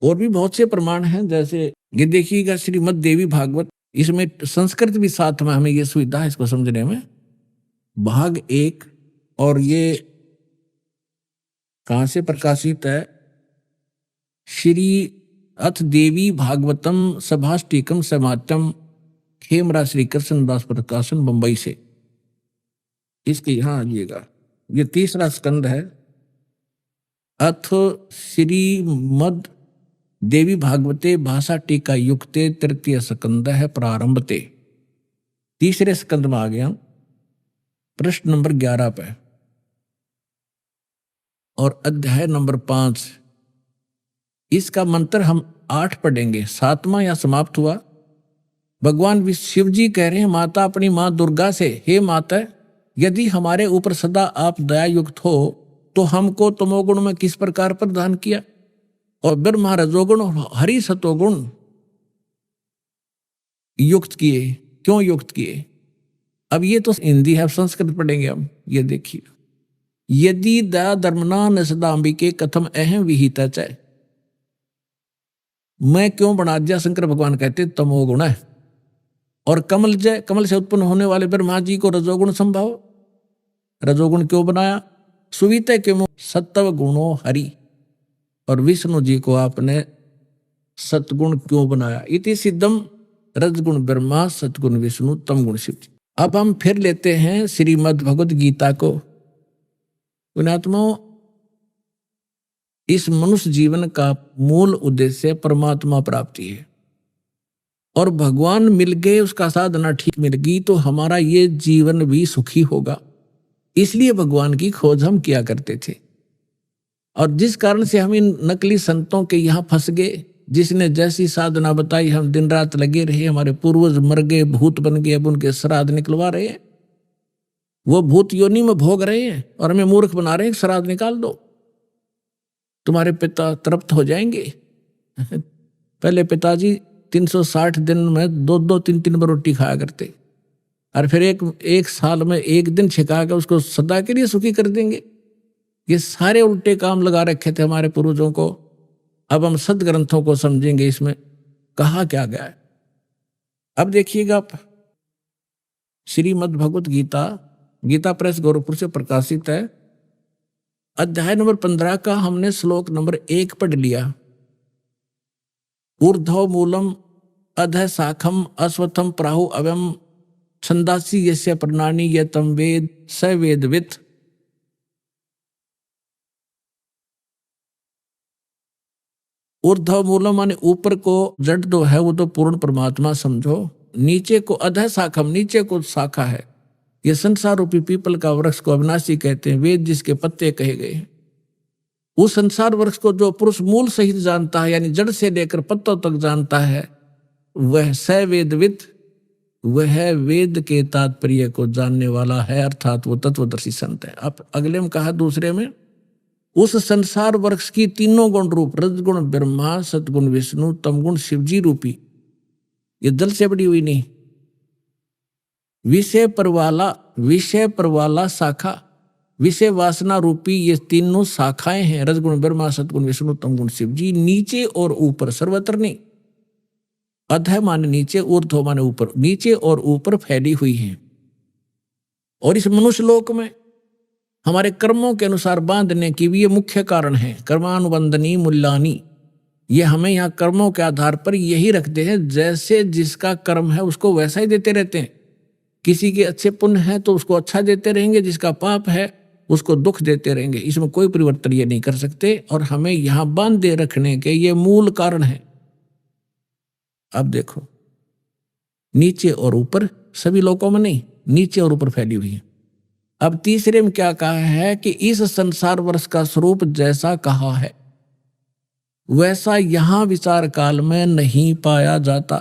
और भी बहुत से प्रमाण हैं, जैसे ये देखिएगा श्रीमद् देवी भागवत, इसमें संस्कृत भी साथ में, हमें ये सुविधा है इसको समझने में। भाग 1, और ये कहां से प्रकाशित है? श्री अथ देवी भागवतम सभाष्टिकम समात्यम, खेमरा श्री कृष्णदास प्रकाशन, बंबई से। इसके यहाँ आइएगा, ये तीसरा स्कंद है। अथ श्रीमद् देवी भागवते भाषा टीका युक्ते तृतीय स्कंद है प्रारंभते। तीसरे स्कंद में आ गया, प्रश्न नंबर 11 पे, और अध्याय नंबर 5। इसका मंत्र हम 8 पढ़ेंगे, 7वां या समाप्त हुआ। भगवान शिव जी कह रहे हैं माता अपनी माँ दुर्गा से, हे माता, यदि हमारे ऊपर सदा आप दया युक्त हो तो हमको तमोगुण में किस प्रकार प्रदान किया, और ब्रह्मा रजोगुण और हरि सतोगुण युक्त किए, क्यों युक्त किए। अब ये तो हिंदी है, संस्कृत पढ़ेंगे हम। ये देखिए, यदि दया धर्मना न सदाम्बिके कथम अहम विहिता चाहे, मैं क्यों बना दिया, शंकर भगवान कहते तमोगुण है। और कमल जय, कमल से उत्पन्न होने वाले ब्रह्मा जी को रजोगुण संभाव, रजोगुण क्यों बनाया। सुविते के मुँह सत्व गुणों हरि, और विष्णु जी को आपने सतगुण क्यों बनाया। इति सिद्धम रजगुण ब्रह्मा सतगुण विष्णु तमगुण शिव जी। अब हम फिर लेते हैं श्रीमद् भगवद गीता को। पुण्यात्माओं, इस मनुष्य जीवन का मूल उद्देश्य परमात्मा प्राप्ति है, और भगवान मिल गए, उसका साधना ठीक मिल गई तो हमारा ये जीवन भी सुखी होगा। इसलिए भगवान की खोज हम किया करते थे, और जिस कारण से हम इन नकली संतों के यहाँ फंस गए, जिसने जैसी साधना बताई हम दिन रात लगे रहे, हमारे पूर्वज मर गए, भूत बन गए, अब उनके श्राद्ध निकलवा रहे हैं, वो भूत योनि में भोग रहे हैं, और हमें मूर्ख बना रहे हैं, श्राद्ध निकाल दो, तुम्हारे पिता तृप्त हो जाएंगे। पहले पिताजी 360 दिन में 2-2, 3-3 बार रोटी खाया करते, और फिर एक साल में एक दिन छिका के उसको सदा के लिए सुखी कर देंगे। ये सारे उल्टे काम लगा रखे थे हमारे पूर्वजों को। अब हम सदग्रंथों को समझेंगे, इसमें कहा क्या गया है। अब देखिएगा, श्रीमद् भगवत गीता, गीता प्रेस गोरखपुर से प्रकाशित है। अध्याय नंबर 15 का हमने श्लोक नंबर 1 पढ़ लिया। ऊर्ध्व मूलम अधः शाखम अश्वत्थम प्राहु अवयम छंदासी यस्य प्रणानी ये तम वेद स वेदवित्। ऊर्ध्व मूलम माने ऊपर को, जड़ जो है वो तो पूर्ण परमात्मा समझो। नीचे को अधः शाखम, नीचे को शाखा है, ये संसार रूपी पीपल का वृक्ष को अविनाशी कहते हैं, वेद जिसके पत्ते कहे गए हैं। उस संसार वृक्ष को जो पुरुष मूल सहित जानता है, यानी जड़ से लेकर पत्तों तक जानता है, वह स वेदवित्, वह वेद के तात्पर्य को जानने वाला है, अर्थात वो तत्वदर्शी संत है। अब अगले में कहा दूसरे में, उस संसार वृक्ष की तीनों गुण रूप रजगुण ब्रह्मा सतगुण विष्णु तमगुण शिवजी रूपी, ये दल से बड़ी हुई नहीं, विषय पर वाला शाखा, विषय वासना रूपी ये तीनों शाखाएं हैं, रजगुण ब्रह्मा सतगुण विष्णु तमगुण शिवजी, नीचे और ऊपर, सर्वत्र नहीं। अधः माने नीचे, ऊर्ध्व माने ऊपर, नीचे और ऊपर फैली हुई है। और इस मनुष्य लोक में हमारे कर्मों के अनुसार बांधने की भी ये मुख्य कारण है। कर्मानुबंधनी मूल्यानी, ये हमें यहाँ कर्मों के आधार पर यही रखते हैं, जैसे जिसका कर्म है उसको वैसा ही देते रहते हैं। किसी के अच्छे पुण्य है तो उसको अच्छा देते रहेंगे, जिसका पाप है उसको दुख देते रहेंगे। इसमें कोई परिवर्तन ये नहीं कर सकते, और हमें यहाँ बांधे रखने के ये मूल कारण है। अब देखो, नीचे और ऊपर, सभी लोगों में नहीं, नीचे और ऊपर फैली हुई है। अब तीसरे में क्या कहा है कि इस संसार वर्ष का स्वरूप जैसा कहा है वैसा यहां विचार काल में नहीं पाया जाता।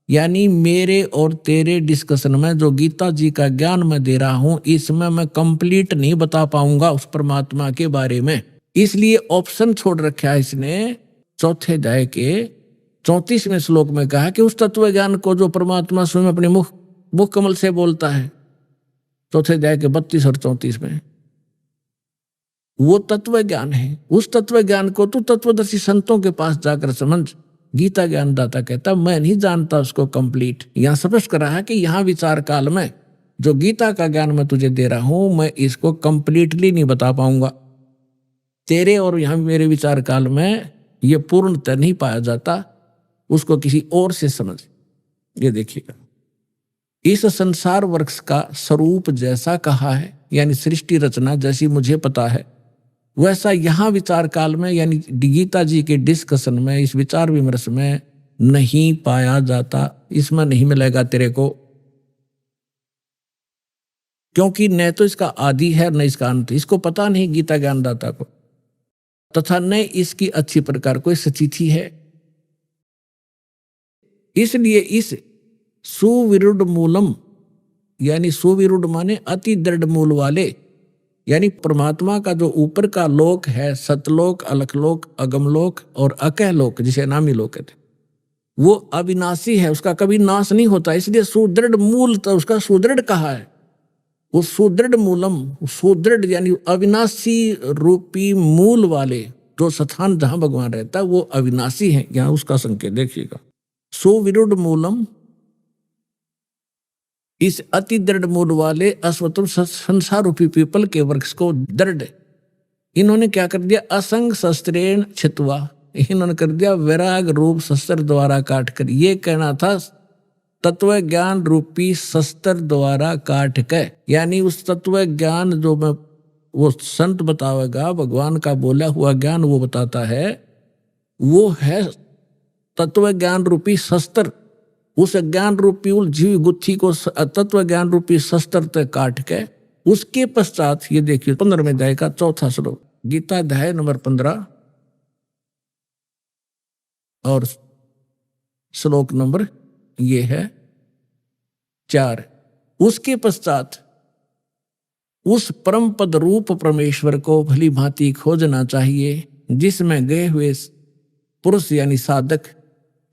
यानी मेरे और तेरे डिस्कशन में जो गीता जी का ज्ञान मैं दे रहा हूं, इसमें मैं कंप्लीट नहीं बता पाऊंगा उस परमात्मा के बारे में। इसलिए ऑप्शन छोड़ रखा है इसने। चौथे अध्याय के 34वें श्लोक में कहा कि उस तत्व ज्ञान को जो परमात्मा स्वयं अपने मुख कमल से बोलता है, चौथे अध्याय के 32 और 34 में, वो तत्व ज्ञान है। उस तत्व ज्ञान को तू तत्वदर्शी संतों के पास जाकर समझ। गीता ज्ञानदाता कहता मैं नहीं जानता उसको कंप्लीट। यहां स्पष्ट कर रहा है कि यहां विचार काल में जो गीता का ज्ञान मैं तुझे दे रहा हूं, मैं इसको कंप्लीटली नहीं बता पाऊंगा। तेरे और यहां मेरे विचार काल में ये पूर्णतः नहीं पाया जाता, उसको किसी और से समझ। ये देखिएगा, इस संसार वृक्ष का स्वरूप जैसा कहा है, यानी सृष्टि रचना जैसी मुझे पता है, वैसा यहाँ विचार काल में यानी गीता जी के डिस्कशन में, इस विचार विमर्श में नहीं पाया जाता। इसमें नहीं मिलेगा तेरे को, क्योंकि न तो इसका आदि है न इसका अंत। इसको पता नहीं गीता ज्ञानदाता को, तथा न इसकी अच्छी प्रकार कोई स्थिति है। इसलिए इस सुविरुद्ध मूलम, यानी सुविरुद्ध माने अति दृढ़ मूल वाले, यानी परमात्मा का जो ऊपर का लोक है, सतलोक, अलखलोक, अगमलोक और अकहलोक, जिसे नामी लोक कहते, वो अविनाशी है, उसका कभी नाश नहीं होता। इसलिए सुदृढ़ मूल, तो उसका सुदृढ़ कहा है। वो सुदृढ़ मूलम, सुदृढ़ यानी अविनाशी रूपी मूल वाले जो स्थान जहां भगवान रहता है वो अविनाशी है। यहां उसका संकेत देखिएगा, सुविरुद्ध मूलम, इस अति दृढ़ मूल वाले अश्वत्थ संसार रूपी पीपल के वृक्ष को दृढ़ इन्होंने क्या कर दिया, असंग शस्त्रेण छित्वा, इन्होंने कर दिया वैराग रूप शस्त्र द्वारा काट कर। ये कहना था तत्व ज्ञान रूपी शस्त्र द्वारा काट के, यानी उस तत्व ज्ञान जो मैं वो संत बतावेगा, भगवान का बोला हुआ ज्ञान वो बताता है, वो है तत्व ज्ञान रूपी शस्त्र। उस ज्ञान रूपी उलझी हुई गुत्थी को तत्व ज्ञान रूपी शस्त्र तक काट के, उसके पश्चात ये देखिए 15वें अध्याय का 4था श्लोक, गीता अध्याय नंबर 15 और श्लोक नंबर ये है 4। उसके पश्चात उस परम पद रूप परमेश्वर को भली भांति खोजना चाहिए, जिसमें गए हुए पुरुष यानी साधक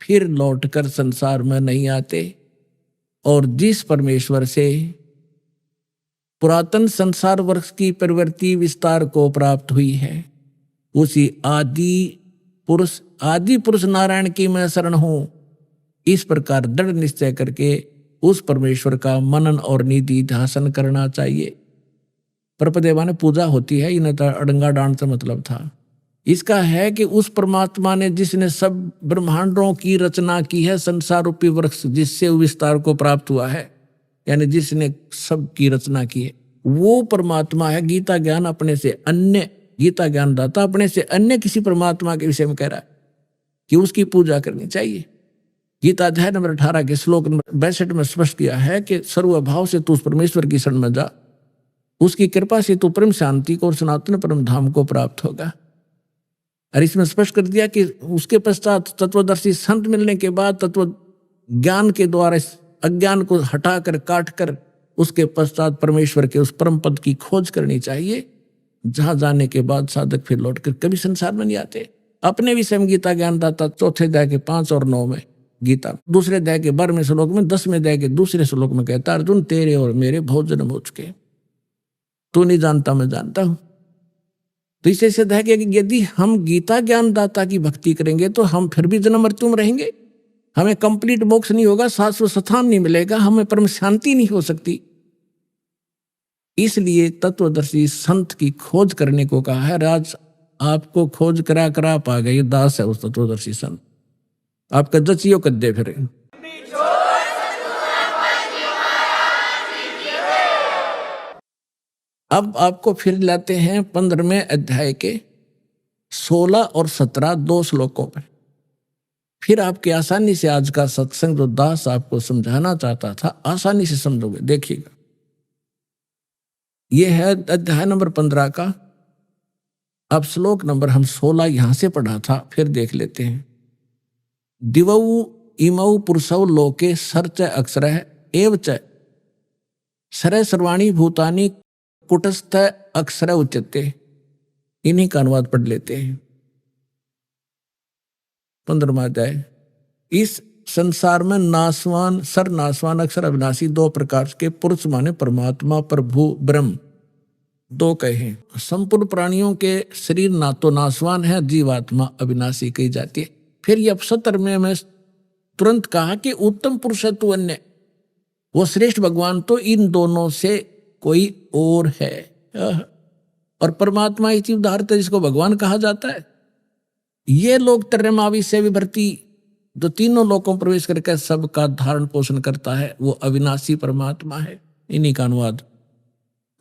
फिर लौटकर संसार में नहीं आते, और जिस परमेश्वर से पुरातन संसार वृक्ष की प्रवृत्ति विस्तार को प्राप्त हुई है, उसी आदि पुरुष नारायण की मैं शरण हूं। इस प्रकार दृढ़ निश्चय करके उस परमेश्वर का मनन और निधि ध्यान करना चाहिए। परपदेवा ने पूजा होती है, इन्हें तो अड़ंगा डांड से मतलब था। इसका है कि उस परमात्मा ने जिसने सब ब्रह्मांडों की रचना की है, संसार रूपी वृक्ष जिससे विस्तार को प्राप्त हुआ है, यानी जिसने सब की रचना की है, वो परमात्मा है। गीता ज्ञान अपने से अन्य, गीता ज्ञान दाता अपने से अन्य किसी परमात्मा के विषय में कह रहा है कि उसकी पूजा करनी चाहिए। गीता अध्याय नंबर 18 के श्लोक नंबर 62 में स्पष्ट किया है कि सर्वभाव से तू उस परमेश्वर की शरण में जा, उसकी कृपा से तू परम शांति को और सनातन परम धाम को प्राप्त होगा। और इसमें स्पष्ट कर दिया कि उसके पश्चात तत्वदर्शी संत मिलने के बाद तत्व ज्ञान के द्वारा इस अज्ञान को हटाकर काट कर उसके पश्चात परमेश्वर के उस परम पद की खोज करनी चाहिए, जहां जाने के बाद साधक फिर लौटकर कभी संसार में नहीं आते। अपने विषय में गीता ज्ञान दाता 4थे अध्याय के 5 और 9 में, गीता 2रे अध्याय के 12वें श्लोक में, 10वें अध्याय के 2रे श्लोक में कहता, अर्जुन तेरे और मेरे बहुत जन्म हो चुके, तू नहीं जानता मैं जानता हूं। तो इसे सिद्ध है कि यदि हम गीता ज्ञान दाता की भक्ति करेंगे तो हम फिर भी जन्म मृत्यु में रहेंगे, हमें कंप्लीट मोक्ष नहीं होगा, शाश्वत स्थान नहीं मिलेगा, हमें परम शांति नहीं हो सकती। इसलिए तत्वदर्शी संत की खोज करने को कहा है। राज आपको खोज करा करा पा गए, दास है उस तत्वदर्शी संत, आपका जचियो कद्दे फिरे। अब आपको फिर लाते हैं 15वें अध्याय के 16 और 17 2 श्लोकों पर। फिर आपके आसानी से आज का सत्संग जो दास आपको समझाना चाहता था, आसानी से समझोगे। देखिएगा, यह है अध्याय नंबर 15 का। अब श्लोक नंबर हम 16 यहां से पढ़ा था, फिर देख लेते हैं। दिवौ इमौ पुरुषौ लोके सर्च अक्षरः एवच सर्व सर्वाणि भूतानि कुटस्थ अक्षर उच्यते। इन्हीं का अनुवाद पढ़ लेते हैं। 15वां अध्याय। इस संसार में नासवान सर्वनासवान अक्षर अविनाशी 2 प्रकार के पुरुष माने परमात्मा, प्रभु, ब्रह्म 2 कहे। संपूर्ण प्राणियों के शरीर ना तो नासवान है, जीवात्मा अविनाशी कही जाती है। फिर ये 17वें में तुरंत कहा कि उत्तम पुरुष है तू अन्य, वो श्रेष्ठ भगवान तो इन दोनों से कोई और है। और परमात्मा ही जीवधारक जिसको भगवान कहा जाता है। ये लोग तर्यमावी से विभर्ती जो तीनों लोकों में प्रवेश करके सबका धारण पोषण करता है, वो अविनाशी परमात्मा है। इन्हीं का अनुवाद।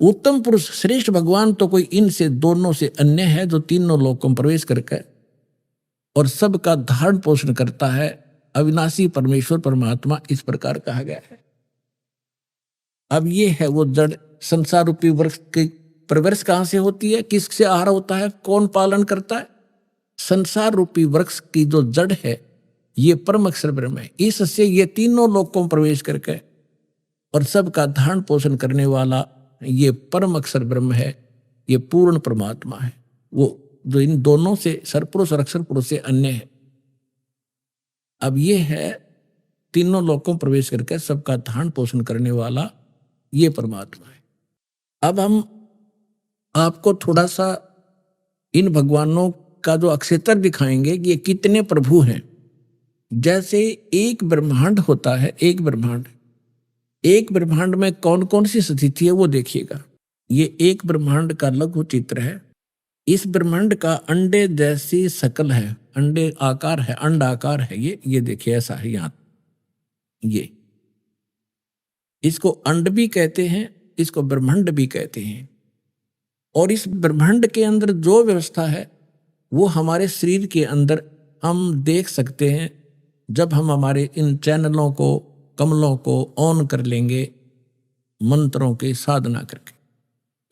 उत्तम पुरुष श्रेष्ठ भगवान तो कोई इनसे दोनों से अन्य है, जो तीनों लोकों में प्रवेश करके और सबका धारण पोषण करता है, अविनाशी परमेश्वर परमात्मा इस प्रकार कहा गया है। अब ये है वो जड़ संसार रूपी वृक्ष की परवरिश कहां से होती है, किससे आहार होता है, कौन पालन करता है? संसार रूपी वृक्ष की जो जड़ है ये परम अक्षर ब्रह्म है। इससे ये तीनों लोकों में प्रवेश करके और सबका धारण पोषण करने वाला ये परम अक्षर ब्रह्म है, ये पूर्ण परमात्मा है, वो जो इन दोनों से सरपुरुष और अक्षर पुरुष से अन्य है। अब ये है तीनों लोकों में प्रवेश करके सबका धारण पोषण करने वाला ये परमात्मा है। अब हम आपको थोड़ा सा इन भगवानों का जो अक्षेत्र दिखाएंगे कि ये कितने प्रभु हैं। जैसे एक ब्रह्मांड होता है, एक ब्रह्मांड में कौन कौन सी स्थिति है वो देखिएगा। ये एक ब्रह्मांड का लघु चित्र है। इस ब्रह्मांड का अंडे जैसी शकल है, अंडे आकार है, अंड आकार है। ये देखिए ऐसा है यहाँ। ये इसको अंड भी कहते हैं, इसको ब्रह्मांड भी कहते हैं। और इस ब्रह्मांड के अंदर जो व्यवस्था है वो हमारे शरीर के अंदर हम देख सकते हैं जब हम हमारे इन चैनलों को, कमलों को ऑन कर लेंगे मंत्रों की साधना करके।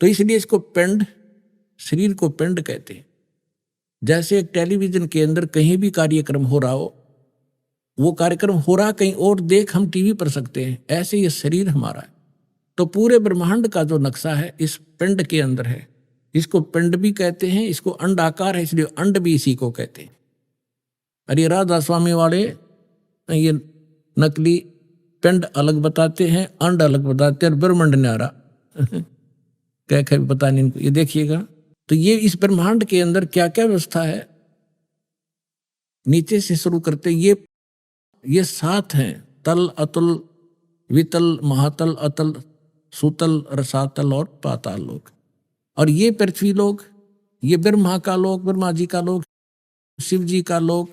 तो इसलिए इसको पिंड, शरीर को पिंड कहते हैं। जैसे एक टेलीविजन के अंदर कहीं भी कार्यक्रम हो रहा हो, वो कार्यक्रम हो रहा कहीं और देख हम टीवी पर सकते हैं, ऐसे ये शरीर हमारा है। तो पूरे ब्रह्मांड का जो नक्शा है इस पिंड के अंदर है। इसको पिंड भी कहते हैं, इसको अंड आकार है इसलिए अंड भी इसी को कहते हैं। अरे राधा स्वामी वाले ये नकली पिंड अलग बताते हैं, अंड अलग बताते हैं, और ब्रह्मांड न्यारा क्या पता नहीं इनको। ये देखिएगा तो ये इस ब्रह्मांड के अंदर क्या क्या व्यवस्था है। नीचे से शुरू करते ये 7 हैं, तल, अतुल, वितल, महातल, अतल, सुतल, रसातल और पाताल लोक। और ये पृथ्वी लोक, ये ब्रह्मा का लोक, ब्रह्मा जी का लोक, शिव जी का लोक,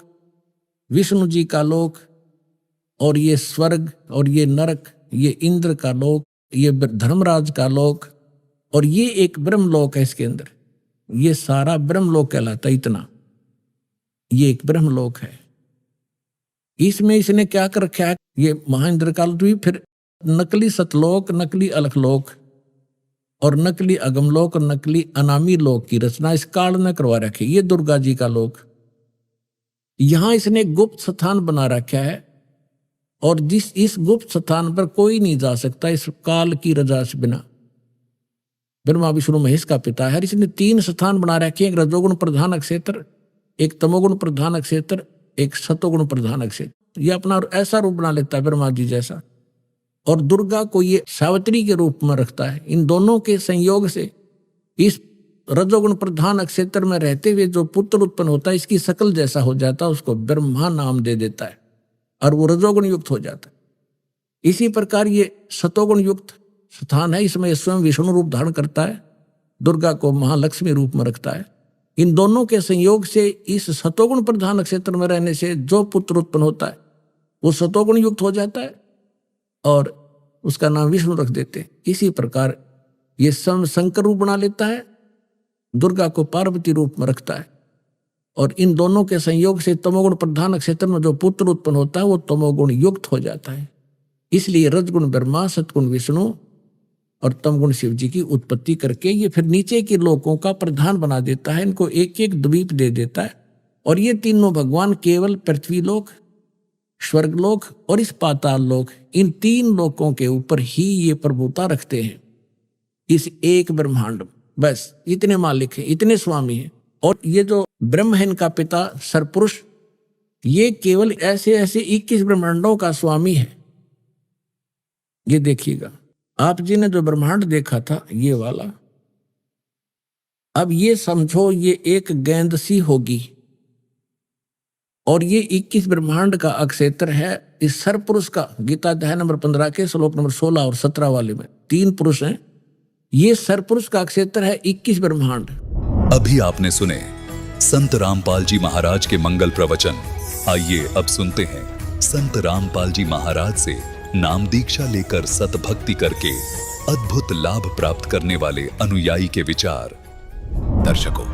विष्णु जी का लोक, और ये स्वर्ग, और ये नरक, ये इंद्र का लोक, ये धर्मराज का लोक, और ये एक ब्रह्मलोक है इसके अंदर। ये सारा ब्रह्मलोक कहलाता है। इतना ये एक ब्रह्मलोक है। इसमें इसने क्या कर रखा है, ये महेंद्र काल भी, फिर नकली सतलोक, नकली अलखलोक और नकली अगमलोक और नकली अनामी लोक की रचना इस काल ने करवा रखी। ये दुर्गा जी का लोक, यहां इसने गुप्त स्थान बना रखा है, और इस गुप्त स्थान पर कोई नहीं जा सकता इस काल की रजा से बिना। ब्रह्मा विष्णु महेश का पिता है। इसने 3 स्थान बना रखे हैं, एक रजोगुण प्रधान अक्षेत्र, एक तमोगुण प्रधान अक्षेत्र, एक सतोगुण प्रधान अक्षेत्र। ये अपना ऐसा रूप बना लेता है ब्रह्मा जी जैसा, और दुर्गा को ये सावित्री के रूप में रखता है। इन दोनों के संयोग से इस रजोगुण प्रधान अक्षेत्र में रहते हुए जो पुत्र उत्पन्न होता है इसकी शकल जैसा हो जाता है, उसको ब्रह्मा नाम दे देता है और वो रजोगुण युक्त हो जाता है। इसी प्रकार ये सतोगुण युक्त स्थान है, इसमें स्वयं विष्णु रूप धारण करता है, दुर्गा को महालक्ष्मी रूप में रखता है। इन दोनों के संयोग से इस सतोगुण प्रधान क्षेत्र में रहने से जो पुत्र उत्पन्न होता है वो सतोगुण युक्त हो जाता है और उसका नाम विष्णु रख देते हैं। इसी प्रकार ये शंकर रूप बना लेता है, दुर्गा को पार्वती रूप में रखता है, और इन दोनों के संयोग से तमोगुण प्रधान क्षेत्र में जो पुत्र उत्पन्न होता है वो तमोगुण युक्त हो जाता है। इसलिए रजगुण ब्रह्मा, सतगुण विष्णु और तमगुण शिव जी की उत्पत्ति करके ये फिर नीचे के लोकों का प्रधान बना देता है, इनको एक एक द्वीप दे देता है। और ये तीनों भगवान केवल पृथ्वी लोक, स्वर्गलोक और इस पाताल लोक, इन 3 लोकों के ऊपर ही ये प्रभुता रखते हैं इस एक ब्रह्मांड। बस इतने मालिक हैं, इतने स्वामी हैं। और ये जो ब्रह्म है इनका पिता सरपुरुष, ये केवल ऐसे ऐसे 21 ब्रह्मांडों का स्वामी है। ये देखिएगा, आप जी ने जो ब्रह्मांड देखा था ये वाला, अब ये समझो ये एक गेंद सी होगी और ये 21 ब्रह्मांड का अक्षेत्र है इस सरपुरुष का। गीता अध्याय नंबर 15 के श्लोक नंबर 16 और 17 वाले में 3 पुरुष हैं। ये सरपुरुष का क्षेत्र है 21 ब्रह्मांड। अभी आपने सुने संत रामपाल जी महाराज के मंगल प्रवचन। आइए अब सुनते हैं संत रामपाल जी महाराज से नाम दीक्षा लेकर सत भक्ति करके अद्भुत लाभ प्राप्त करने वाले अनुयायी के विचार। दर्शकों,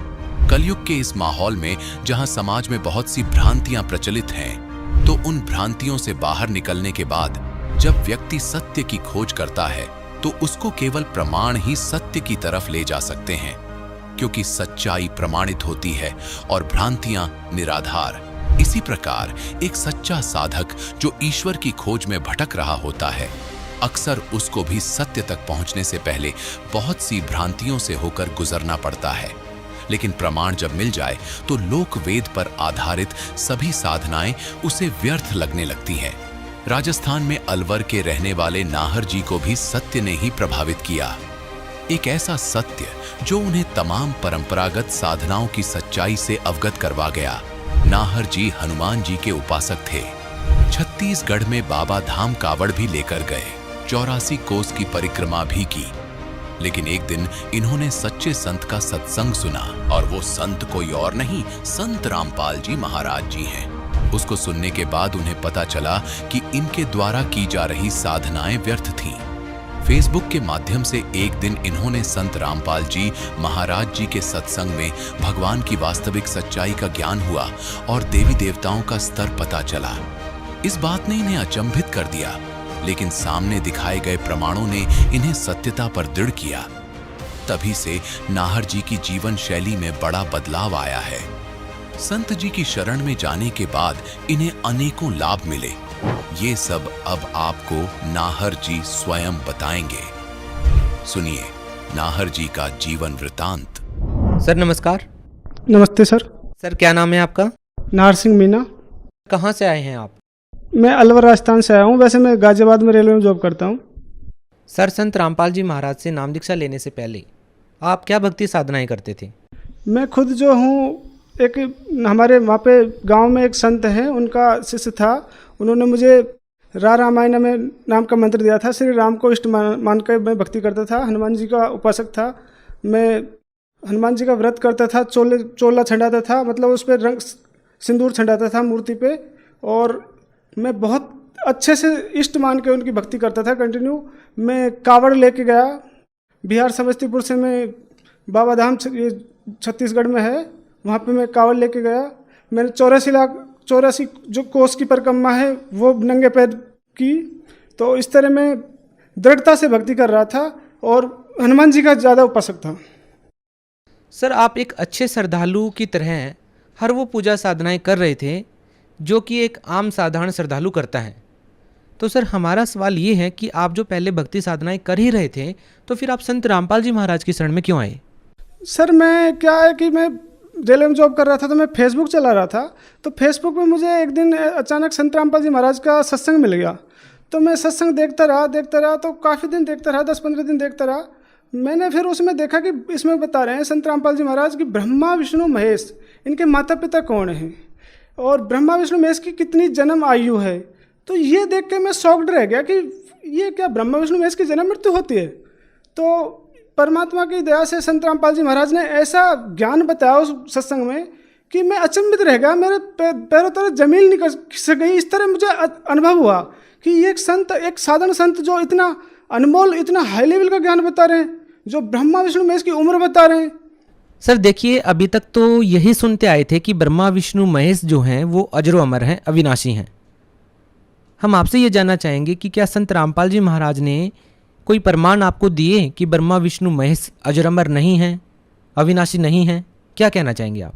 कलयुग के इस माहौल में जहां समाज में बहुत सी भ्रांतियां प्रचलित हैं, तो उन भ्रांतियों से बाहर निकलने के बाद जब व्यक्ति सत्य की खोज करता है तो उसको केवल प्रमाण ही सत्य की तरफ ले जा सकते हैं, क्योंकि सच्चाई प्रमाणित होती है और भ्रांतियां निराधार। इसी प्रकार एक सच्चा साधक जो ईश्वर की खोज में भटक रहा होता है, अक्सर उसको भी सत्य तक पहुंचने से पहले बहुत सी भ्रांतियों से होकर गुजरना पड़ता है। लेकिन प्रमाण जब मिल जाए तो लोक वेद पर आधारित सभी साधनाएं उसे व्यर्थ लगने लगती हैं। राजस्थान में अलवर के रहने वाले नाहर जी को भी सत्य ने ही प्रभावित किया। एक ऐसा सत्य जो उन्हें तमाम परंपरागत साधनाओं की सच्चाई से अवगत करवा गया। नाहर जी हनुमान जी के उपासक थे। छत्तीसगढ़ में बाबा धाम कावड़ भी लेकर गए, 84 कोस की परिक्रमा भी की। लेकिन एक दिन इन्होंने सच्चे संत का सत्संग सुना, और वो संत कोई और नहीं, संत रामपाल जी महाराज जी हैं। उसको सुनने के बाद उन्हें पता चला कि इनके द्वारा की जा रही साधनाएं व्यर्थ थीं। फेसबुक के माध्यम से एक दिन इन्होंने संत रामपाल जी महाराज जी के सत्संग में भगवान की वास्तविक सच्चाई का ज्ञान हुआ और देवी देवताओं का स्तर पता चला। इस बात ने इन्हें अचंभित कर दिया, लेकिन सामने दिखाए गए प्रमाणों ने इन्हें सत्यता पर दृढ़ किया। तभी से नाहर जी की जीवन शैली में बड़ा बदलाव आया है। संत जी की शरण में जाने के बाद इन्हें अनेकों लाभ मिले। ये सब अब आपको नाहर जी स्वयं बताएंगे। सुनिए नाहर जी का जीवन वृतांत। सर नमस्कार। नमस्ते सर। सर क्या नाम है आपका? नाहर सिंह मीना। कहाँ से आए हैं आप? मैं अलवर राजस्थान से आया हूँ। वैसे मैं गाजियाबाद में रेलवे में जॉब करता हूँ। सर संत रामपाल जी महाराज से नाम दीक्षा लेने से पहले आप क्या भक्ति साधनाएं करते थे? मैं खुद जो हूँ एक हमारे वहाँ पे गांव में एक संत हैं, उनका शिष्य था। उन्होंने मुझे रामायण में नाम का मंत्र दिया था। श्री राम को इष्ट मान कर मैं भक्ति करता था। हनुमान जी का उपासक था। मैं हनुमान जी का व्रत करता था। चोला छंडाता था, मतलब उस पर रंग सिंदूर छंडाता था मूर्ति पे, और मैं बहुत अच्छे से इष्ट मान के उनकी भक्ति करता था कंटिन्यू। मैं कावड़ लेके गया बिहार समस्तीपुर से। मैं बाबा धाम ये छत्तीसगढ़ में है, वहाँ पे मैं कावड़ लेके गया। मैंने 84 जो कोस की परिक्रमा है वो नंगे पैर की। तो इस तरह मैं दृढ़ता से भक्ति कर रहा था और हनुमान जी का ज़्यादा उपासक था। सर आप एक अच्छे श्रद्धालु की तरह हर वो पूजा साधनाएं कर रहे थे जो कि एक आम साधारण श्रद्धालु करता है। तो सर हमारा सवाल ये है कि आप जो पहले भक्ति साधनाएं कर ही रहे थे, तो फिर आप संत रामपाल जी महाराज की शरण में क्यों आए? सर मैं क्या है कि मैं रेलवे में जॉब कर रहा था, तो मैं फेसबुक चला रहा था। तो फेसबुक पे मुझे एक दिन अचानक संत रामपाल जी महाराज का सत्संग मिल गया। तो मैं सत्संग देखता रहा तो काफ़ी दिन देखता रहा, 10-15 दिन देखता रहा। मैंने फिर उसमें देखा कि इसमें बता रहे हैं संत रामपाल जी महाराज कि ब्रह्मा विष्णु महेश इनके माता पिता कौन हैं, और ब्रह्मा विष्णु महेश की कितनी जन्म आयु है। तो ये देख के मैं शॉक्ड रह गया कि ये क्या ब्रह्मा विष्णु महेश की जन्म मृत्यु होती है। तो परमात्मा की दया से संत रामपाल जी महाराज ने ऐसा ज्ञान बताया उस सत्संग में कि मैं अचंभित रह गया। मेरे पैरों तरह जमीन निकल से गई। इस तरह मुझे अनुभव हुआ कि ये एक साधारण संत जो इतना अनमोल, इतना हाई लेवल का ज्ञान बता रहे हैं, जो ब्रह्मा विष्णु महेश की उम्र बता रहे हैं। सर देखिए, अभी तक तो यही सुनते आए थे कि ब्रह्मा विष्णु महेश जो हैं वो अजरो अमर हैं, अविनाशी हैं। हम आपसे ये जानना चाहेंगे कि क्या संत रामपाल जी महाराज ने कोई प्रमाण आपको दिए कि ब्रह्मा विष्णु महेश अजर अमर नहीं हैं, अविनाशी नहीं हैं? क्या कहना चाहेंगे आप?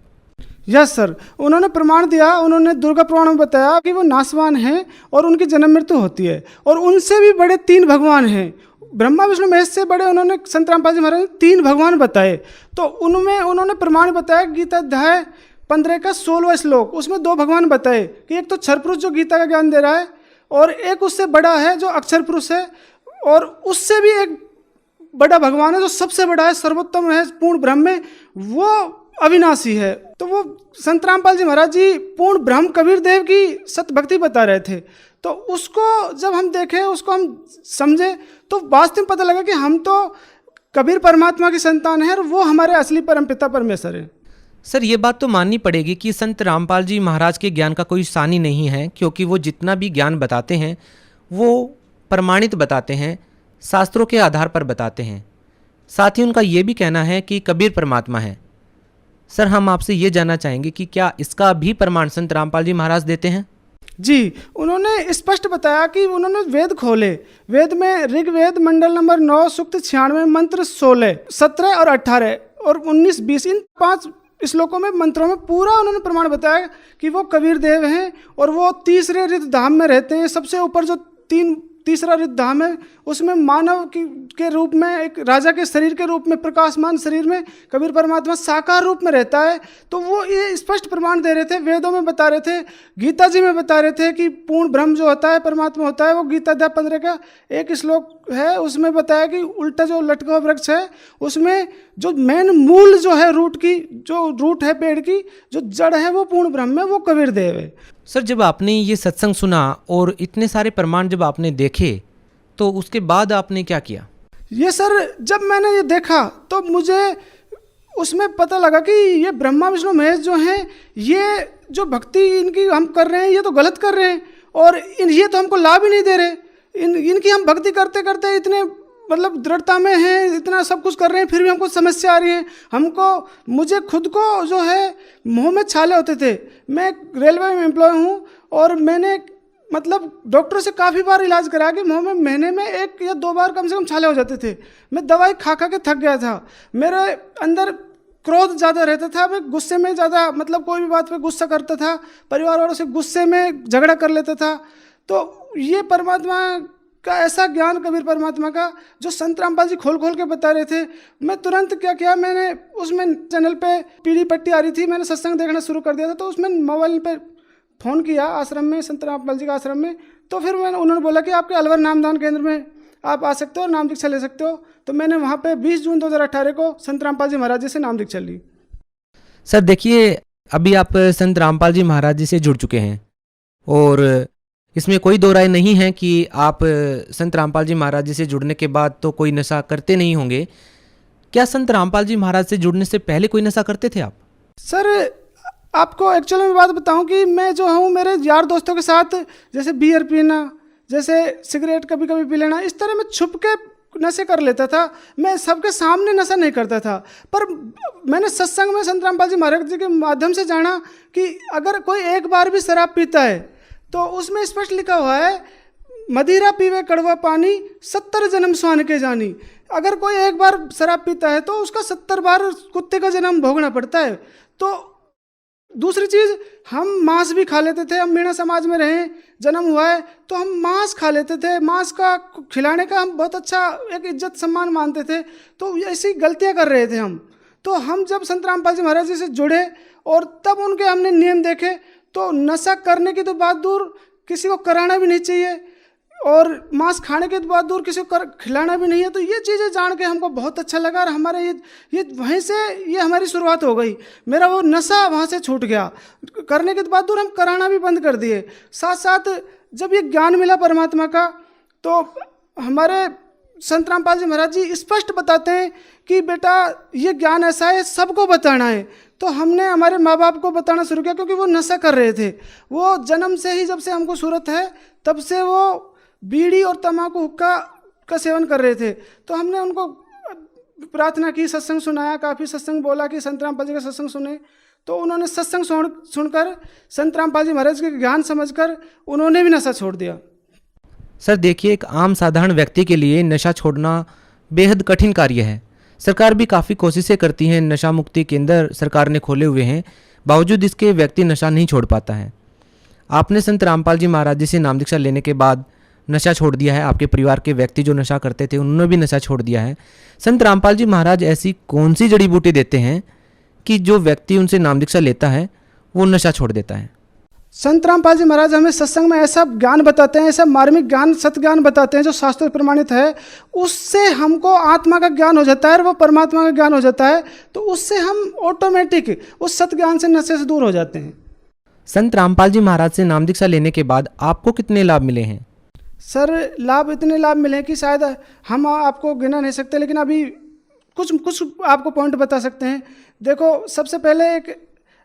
यस सर, उन्होंने प्रमाण दिया। उन्होंने दुर्गा पुराण में बताया कि वो नासवान हैं और उनकी जन्म मृत्यु होती है, और उनसे भी बड़े 3 भगवान हैं। ब्रह्मा विष्णु महेश से बड़े उन्होंने संत रामपाल जी महाराज ने 3 भगवान बताए। तो उनमें उन्होंने प्रमाण बताया। गीता अध्याय 15 का 16वां श्लोक, उसमें 2 भगवान बताए कि एक तो क्षर पुरुष जो गीता का ज्ञान दे रहा है, और एक उससे बड़ा है जो अक्षर पुरुष है, और उससे भी एक बड़ा भगवान है जो सबसे बड़ा है, सर्वोत्तम है, पूर्ण ब्रह्म में, वो अविनाशी है। तो वो संत रामपाल जी महाराज जी पूर्ण ब्रह्म कबीर देव की सत भक्ति बता रहे थे। तो उसको जब हम देखें, उसको हम समझे, तो वास्तव में पता लगा कि हम तो कबीर परमात्मा की संतान है और वो हमारे असली परमपिता परमेश्वर है। सर ये बात तो माननी पड़ेगी कि संत रामपाल जी महाराज के ज्ञान का कोई सानी नहीं है, क्योंकि वो जितना भी ज्ञान बताते हैं वो प्रमाणित बताते हैं, शास्त्रों के आधार पर बताते हैं। साथ ही उनका ये भी कहना है कि कबीर परमात्मा है। सर हम आपसे ये जानना चाहेंगे कि क्या इसका भी प्रमाण संत रामपाल जी महाराज देते हैं? जी, उन्होंने स्पष्ट बताया कि उन्होंने वेद खोले। वेद में ऋग्वेद मंडल नंबर 9 सूक्त 96 मंत्र 16, 17 और 18 और 19, 20 इन 5 श्लोकों में मंत्रों में पूरा उन्होंने प्रमाण बताया कि वो कबीर देव हैं और वो तीसरे रिद्ध धाम में रहते हैं। सबसे ऊपर जो तीसरा रिद्ध धाम है उसमें मानव के रूप में, एक राजा के शरीर के रूप में, प्रकाशमान शरीर में कबीर परमात्मा साकार रूप में रहता है। तो वो ये स्पष्ट प्रमाण दे रहे थे, वेदों में बता रहे थे, गीता जी में बता रहे थे कि पूर्ण ब्रह्म जो होता है, परमात्मा होता है, वो गीता अध्याय 15 का एक श्लोक है, उसमें बताया कि उल्टा जो लटका हुआ वृक्ष है उसमें जो मेन मूल जो है रूट है पेड़ की, जो जड़ है वो पूर्ण ब्रह्म है, वो कबीर देव है। सर जब आपने ये सत्संग सुना और इतने सारे प्रमाण जब आपने देखे तो उसके बाद आपने क्या किया? ये सर जब मैंने ये देखा तो मुझे उसमें पता लगा कि ये ब्रह्मा विष्णु महेश जो हैं, ये जो भक्ति इनकी हम कर रहे हैं ये तो गलत कर रहे हैं और ये तो हमको लाभ ही नहीं दे रहे। इनकी हम भक्ति करते करते इतने मतलब दृढ़ता में हैं, इतना सब कुछ कर रहे हैं, फिर भी हमको समस्या आ रही है। मुझे खुद को जो है मुंह में छाले होते थे। मैं रेलवे में एम्प्लॉय हूँ और मैंने मतलब डॉक्टर से काफ़ी बार इलाज कराया कि मुंह में महीने में 1 या 2 बार कम से कम छाले हो जाते थे। मैं दवाई खा खा के थक गया था। मेरे अंदर क्रोध ज़्यादा रहता था, मैं गुस्से में ज़्यादा मतलब कोई भी बात पे गुस्सा करता था, परिवार वालों से गुस्से में झगड़ा कर लेता था। तो ये परमात्मा का ऐसा ज्ञान, कबीर परमात्मा का जो संत रामपाल जी खोल खोल के बता रहे थे, मैं तुरंत क्या किया, मैंने उसमें चैनल पे पीली पट्टी आ रही थी, मैंने सत्संग देखना शुरू कर दिया था। तो उसमें मोबाइल पे फ़ोन किया आश्रम में, संत रामपाल जी का आश्रम में। तो फिर उन्होंने बोला कि आपके अलवर नामदान केंद्र में आप आ सकते हो, नाम दीक्षा ले सकते हो। तो मैंने वहाँ पे 20 जून 2018 को संत रामपाल जी महाराज जी से नाम दीक्षा ली। सर देखिए, अभी आप संत रामपाल जी महाराज जी से जुड़ चुके हैं और इसमें कोई दो राय नहीं है कि आप संत रामपाल जी महाराज जी से जुड़ने के बाद तो कोई नशा करते नहीं होंगे। क्या संत रामपाल जी महाराज से जुड़ने से पहले कोई नशा करते थे आप? सर आपको एक्चुअली में बात बताऊं कि मैं जो हूँ मेरे यार दोस्तों के साथ जैसे बियर पीना, जैसे सिगरेट कभी कभी पी लेना, इस तरह मैं छुप के नशे कर लेता था। मैं सबके सामने नशा नहीं करता था। पर मैंने सत्संग में संत रामपाल जी महाराज जी के माध्यम से जाना कि अगर कोई एक बार भी शराब पीता है तो उसमें स्पष्ट लिखा हुआ है, मदिरा पीवे कड़वा पानी 70 जन्म स्वान के जानी। अगर कोई एक बार शराब पीता है तो उसका 70 बार कुत्ते का जन्म भोगना पड़ता है। तो दूसरी चीज़, हम मांस भी खा लेते थे। हम मीणा समाज में रहे, जन्म हुआ है तो हम मांस खा लेते थे। मांस का खिलाने का हम बहुत अच्छा एक इज्जत सम्मान मानते थे। तो ऐसी गलतियां कर रहे थे हम। तो हम जब संत रामपाल जी महाराज जी से जुड़े और तब उनके हमने नियम देखे, तो नशा करने की तो बात दूर, किसी को कराना भी नहीं चाहिए, और मांस खाने के बाद दूर किसी को खिलाना भी नहीं है। तो ये चीज़ें जान के हमको बहुत अच्छा लगा और हमारे ये वहीं से ये हमारी शुरुआत हो गई। मेरा वो नशा वहाँ से छूट गया। करने के बाद दूर हम कराना भी बंद कर दिए। साथ साथ जब ये ज्ञान मिला परमात्मा का, तो हमारे संत रामपाल जी महाराज जी स्पष्ट बताते हैं कि बेटा ये ज्ञान ऐसा है, सबको बताना है। तो हमने हमारे माँ बाप को बताना शुरू किया, क्योंकि वो नशा कर रहे थे। वो जन्म से ही, जब से हमको सूरत है तब से वो बीड़ी और तम्बाकू हुक्का का सेवन कर रहे थे। तो हमने उनको प्रार्थना की, सत्संग सुनाया, काफ़ी सत्संग बोला कि संत रामपाल जी का सत्संग सुने। तो उन्होंने सत्संग सुनकर, संत रामपाल जी महाराज के ज्ञान समझकर उन्होंने भी नशा छोड़ दिया। सर देखिए, एक आम साधारण व्यक्ति के लिए नशा छोड़ना बेहद कठिन कार्य है। सरकार भी काफ़ी कोशिशें करती हैं, नशा मुक्ति केंद्र सरकार ने खोले हुए हैं, बावजूद इसके व्यक्ति नशा नहीं छोड़ पाता है। आपने संत रामपाल जी महाराज जी से नाम दीक्षा लेने के बाद नशा छोड़ दिया है। आपके परिवार के व्यक्ति जो नशा करते थे उन्होंने भी नशा छोड़ दिया है। संत रामपाल जी महाराज ऐसी कौन सी जड़ी बूटी देते हैं कि जो व्यक्ति उनसे नाम दीक्षा लेता है वो नशा छोड़ देता है? संत रामपाल जी महाराज हमें सत्संग में ऐसा ज्ञान बताते हैं, ऐसा मार्मिक ज्ञान, सत्य ज्ञान बताते हैं जो शास्त्र प्रमाणित है। उससे हमको आत्मा का ज्ञान हो जाता है और वो परमात्मा का ज्ञान हो जाता है। तो उससे हम ऑटोमेटिक उस सत्य ज्ञान से, नशे से दूर हो जाते हैं। संत रामपाल जी महाराज से नाम दीक्षा लेने के बाद आपको कितने लाभ मिले हैं? सर लाभ, इतने लाभ मिले कि शायद हम आपको गिना नहीं सकते। लेकिन अभी कुछ कुछ आपको पॉइंट बता सकते हैं। देखो, सबसे पहले एक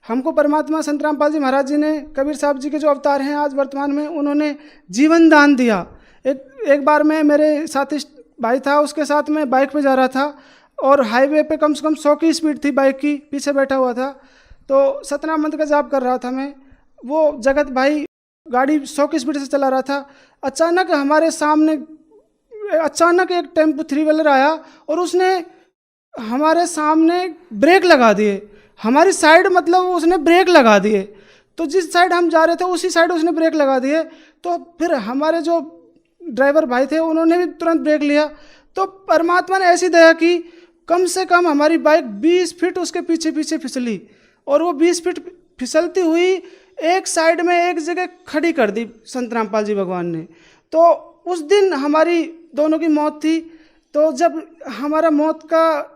हमको परमात्मा संत रामपाल जी महाराज जी ने, कबीर साहब जी के जो अवतार हैं आज वर्तमान में, उन्होंने जीवन दान दिया। एक बार मैं, मेरे साथी भाई था, उसके साथ मैं बाइक पे जा रहा था और हाईवे पे कम से कम 100 की स्पीड थी बाइक की, पीछे बैठा हुआ था। तो सतनाम मंत्र का जाप कर रहा था मैं। वो जगत भाई गाड़ी 100 की स्पीड से चला रहा था। अचानक हमारे सामने एक टेम्पो 3 व्हीलर आया और उसने हमारे सामने ब्रेक लगा दिए। हमारी साइड मतलब उसने ब्रेक लगा दिए। तो जिस साइड हम जा रहे थे उसी साइड उसने ब्रेक लगा दिए। तो फिर हमारे जो ड्राइवर भाई थे उन्होंने भी तुरंत ब्रेक लिया। तो परमात्मा ने ऐसी दया की, कम से कम हमारी बाइक 20 फीट उसके पीछे पीछे फिसली और वो 20 फीट फिसलती हुई एक साइड में एक जगह खड़ी कर दी संत रामपाल जी भगवान ने। तो उस दिन हमारी दोनों की मौत थी। तो जब हमारा मौत का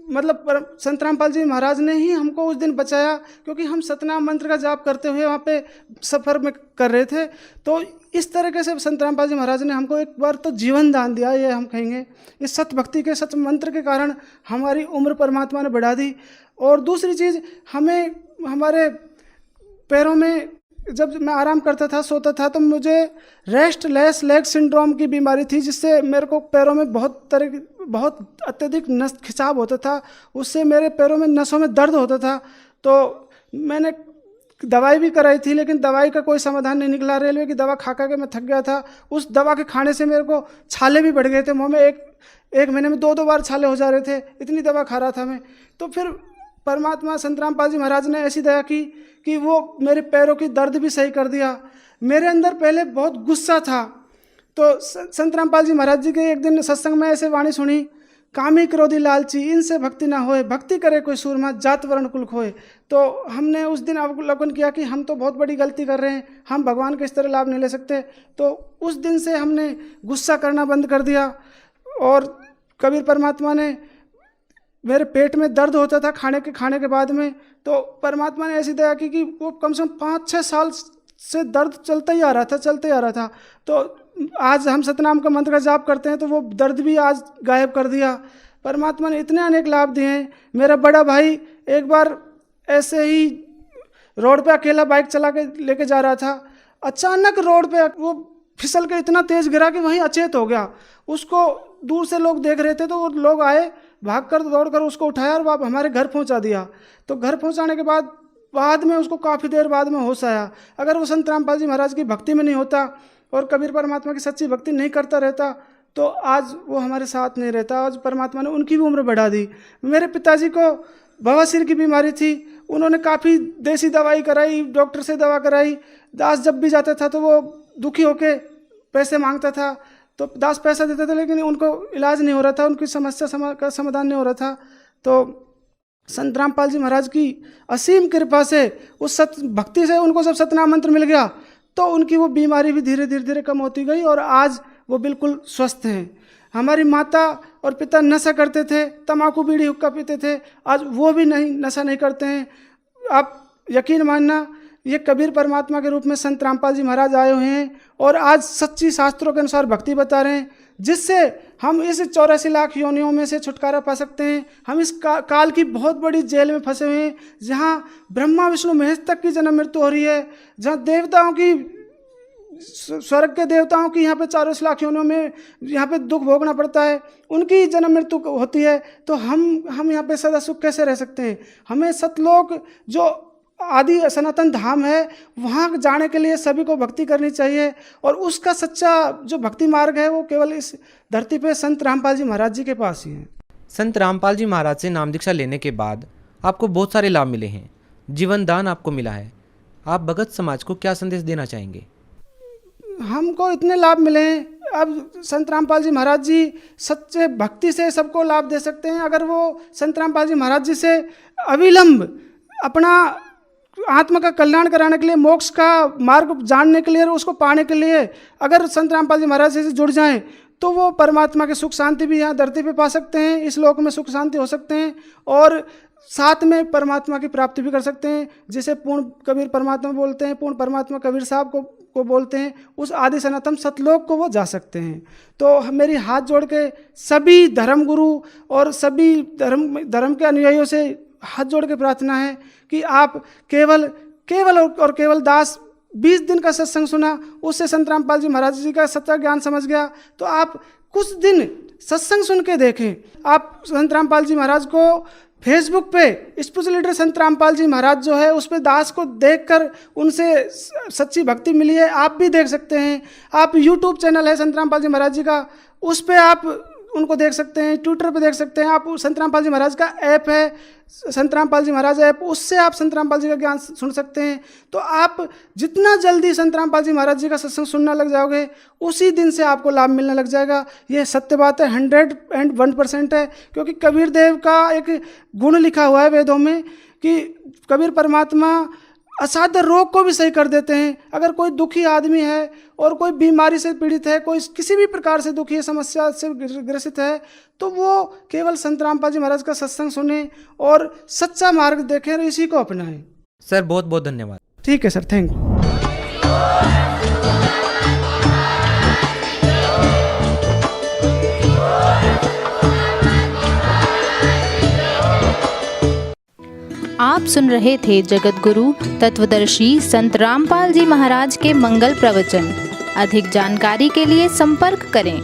मतलब संत रामपाल जी महाराज ने ही हमको उस दिन बचाया, क्योंकि हम सतनाम मंत्र का जाप करते हुए वहाँ पे सफ़र में कर रहे थे। तो इस तरीके से संत रामपाल जी महाराज ने हमको एक बार तो जीवन दान दिया, ये हम कहेंगे। इस सत भक्ति के सत मंत्र के कारण हमारी उम्र परमात्मा ने बढ़ा दी। और दूसरी चीज़, हमें हमारे पैरों में, जब मैं आराम करता था, सोता था, तो मुझे रेस्टलेस लेग सिंड्रोम की बीमारी थी, जिससे मेरे को पैरों में बहुत अत्यधिक नस खिंचाव होता था। उससे मेरे पैरों में नसों में दर्द होता था। तो मैंने दवाई भी कराई थी, लेकिन दवाई का कोई समाधान नहीं निकला। रेलवे की दवा खा के मैं थक गया था। उस दवा के खाने से मेरे को छाले भी बढ़ गए थे मुँह में। एक महीने में 2 बार छाले हो जा रहे थे, इतनी दवा खा रहा था मैं। तो फिर परमात्मा संत रामपाल जी महाराज ने ऐसी दया की कि वो मेरे पैरों की दर्द भी सही कर दिया। मेरे अंदर पहले बहुत गुस्सा था। तो संत रामपाल जी महाराज जी के एक दिन सत्संग में ऐसे वाणी सुनी, कामी क्रोधी लालची इनसे भक्ति ना होए, भक्ति करे कोई सूरमा जात वर्ण कुल खोए। तो हमने उस दिन अवलोकन किया कि हम तो बहुत बड़ी गलती कर रहे हैं, हम भगवान के इस तरह लाभ नहीं ले सकते। तो उस दिन से हमने गुस्सा करना बंद कर दिया। और कबीर परमात्मा ने, मेरे पेट में दर्द होता था खाने के बाद में, तो परमात्मा ने ऐसी दया की कि वो कम से कम 5-6 साल से दर्द चलता ही आ रहा था। तो आज हम सतनाम का मंत्र का जाप करते हैं तो वो दर्द भी आज गायब कर दिया। परमात्मा ने इतने अनेक लाभ दिए हैं। मेरा बड़ा भाई एक बार ऐसे ही रोड पे अकेला बाइक चला के लेके जा रहा था। अचानक रोड पे वो फिसल के इतना तेज गिरा कि वहीं अचेत हो गया। उसको दूर से लोग देख रहे थे, तो वो लोग आए, भागकर दौड़कर उसको उठाया और हमारे घर पहुंचा दिया। तो घर पहुंचाने के बाद में उसको काफ़ी देर बाद में होश आया। अगर वो संत रामपाल जी महाराज की भक्ति में नहीं होता और कबीर परमात्मा की सच्ची भक्ति नहीं करता रहता, तो आज वो हमारे साथ नहीं रहता। आज परमात्मा ने उनकी भी उम्र बढ़ा दी। मेरे पिताजी को बवासीर की बीमारी थी। उन्होंने काफ़ी देसी दवाई कराई, डॉक्टर से दवा कराई। दास जब भी जाता था तो वो दुखी होके पैसे मांगता था, तो दास पैसा देता था, लेकिन उनको इलाज नहीं हो रहा था, उनकी समस्या का समाधान नहीं हो रहा था। तो संत रामपाल जी महाराज की असीम कृपा से, उस सत भक्ति से उनको जब सतनाम मंत्र मिल गया, तो उनकी वो बीमारी भी धीरे धीरे कम होती गई और आज वो बिल्कुल स्वस्थ हैं। हमारी माता और पिता नशा करते थे, तम्बाकू बीड़ी हुक्का पीते थे, आज वो भी नशा नहीं करते हैं। आप यकीन मानना, ये कबीर परमात्मा के रूप में संत रामपाल जी महाराज आए हुए हैं और आज सच्ची शास्त्रों के अनुसार भक्ति बता रहे हैं, जिससे हम इस 84 लाख योनियों में से छुटकारा पा सकते हैं। हम इस काल की बहुत बड़ी जेल में फंसे हुए हैं, जहाँ ब्रह्मा विष्णु महेश तक की जन्म मृत्यु हो रही है, जहाँ देवताओं की, स्वर्ग के देवताओं की यहाँ पे 84 लाख योनियों में यहाँ पे दुख भोगना पड़ता है, उनकी जन्म मृत्यु होती है। तो हम यहाँ पे सदा सुख कैसे रह सकते हैं? हमें सतलोक जो आदि सनातन धाम है, वहाँ जाने के लिए सभी को भक्ति करनी चाहिए। और उसका सच्चा जो भक्ति मार्ग है वो केवल इस धरती पे संत रामपाल जी महाराज जी के पास ही है। संत रामपाल जी महाराज से नाम दीक्षा लेने के बाद आपको बहुत सारे लाभ मिले हैं, जीवन दान आपको मिला है। आप भगत समाज को क्या संदेश देना चाहेंगे? हमको इतने लाभ मिले हैं, अब संत रामपाल जी महाराज जी सच्चे भक्ति से सबको लाभ दे सकते हैं। अगर वो संत रामपाल जी महाराज जी से अविलंब अपना आत्मा का कल्याण कराने के लिए, मोक्ष का मार्ग जानने के लिए और उसको पाने के लिए अगर संत रामपाल जी महाराज से जुड़ जाएं, तो वो परमात्मा की सुख शांति भी यहाँ धरती पे पा सकते हैं, इस लोक में सुख शांति हो सकते हैं और साथ में परमात्मा की प्राप्ति भी कर सकते हैं। जिसे पूर्ण कबीर परमात्मा बोलते हैं, पूर्ण परमात्मा कबीर साहब को को बोलते हैं, उस आदि सनातन सतलोक को वो जा सकते हैं। तो मेरी हाथ जोड़ के सभी धर्मगुरु और सभी धर्म के अनुयायियों से हाथ जोड़ के प्रार्थना है कि आप केवल दास 20 दिन का सत्संग सुना, उससे संत रामपाल जी महाराज जी का सच्चा ज्ञान समझ गया, तो आप कुछ दिन सत्संग सुन के देखें। आप संत रामपाल जी महाराज को फेसबुक पे स्पिरिचुअल लीडर संत रामपाल जी महाराज जो है उस पर दास को देखकर उनसे सच्ची भक्ति मिली है, आप भी देख सकते हैं। आप यूट्यूब चैनल है संत रामपाल जी महाराज जी का, उस पर आप उनको देख सकते हैं, ट्विटर पे देख सकते हैं। आप संत रामपाल जी महाराज का ऐप है, संत रामपाल जी महाराज ऐप, उससे आप संत रामपाल जी का ज्ञान सुन सकते हैं। तो आप जितना जल्दी संत रामपाल जी महाराज जी का सत्संग सुनना लग जाओगे, उसी दिन से आपको लाभ मिलने लग जाएगा। ये सत्य बात है, 101% है। क्योंकि कबीर देव का एक गुण लिखा हुआ है वेदों में कि कबीर परमात्मा असाध्य रोग को भी सही कर देते हैं। अगर कोई दुखी आदमी है और कोई बीमारी से पीड़ित है, कोई किसी भी प्रकार से दुखी समस्या से ग्रसित है, तो वो केवल संत रामपाल जी महाराज का सत्संग सुने और सच्चा मार्ग देखें और इसी को अपनाएं। सर बहुत बहुत धन्यवाद। ठीक है सर, थैंक यू। आप सुन रहे थे जगत गुरु तत्वदर्शी संत रामपाल जी महाराज के मंगल प्रवचन। अधिक जानकारी के लिए संपर्क करें।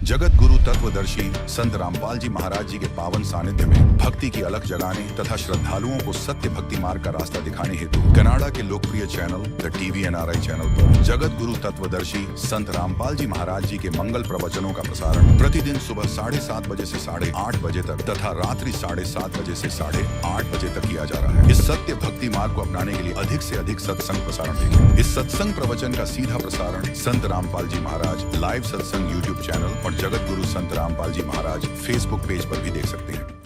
जगत गुरु तत्वदर्शी संत रामपाल जी महाराज जी के पावन सानिध्य में भक्ति की अलख जगाने तथा श्रद्धालुओं को सत्य भक्ति मार्ग का रास्ता दिखाने हेतु कनाडा के लोकप्रिय channel the TV NRI channel पर जगत गुरु तत्वदर्शी संत रामपाल जी महाराज जी के मंगल प्रवचनों का प्रसारण प्रतिदिन सुबह 7:30 बजे से 8:30 बजे तक तथा रात्रि 7:30 बजे से 8:30 बजे तक किया जा रहा है। इस सत्य भक्ति मार्ग को अपनाने के लिए अधिक से अधिक सत्संग प्रसारण देखें। इस सत्संग प्रवचन का सीधा प्रसारण संत रामपाल जी महाराज लाइव सत्संग YouTube चैनल और जगत गुरु संत रामपाल जी महाराज फेसबुक पेज पर भी देख सकते हैं।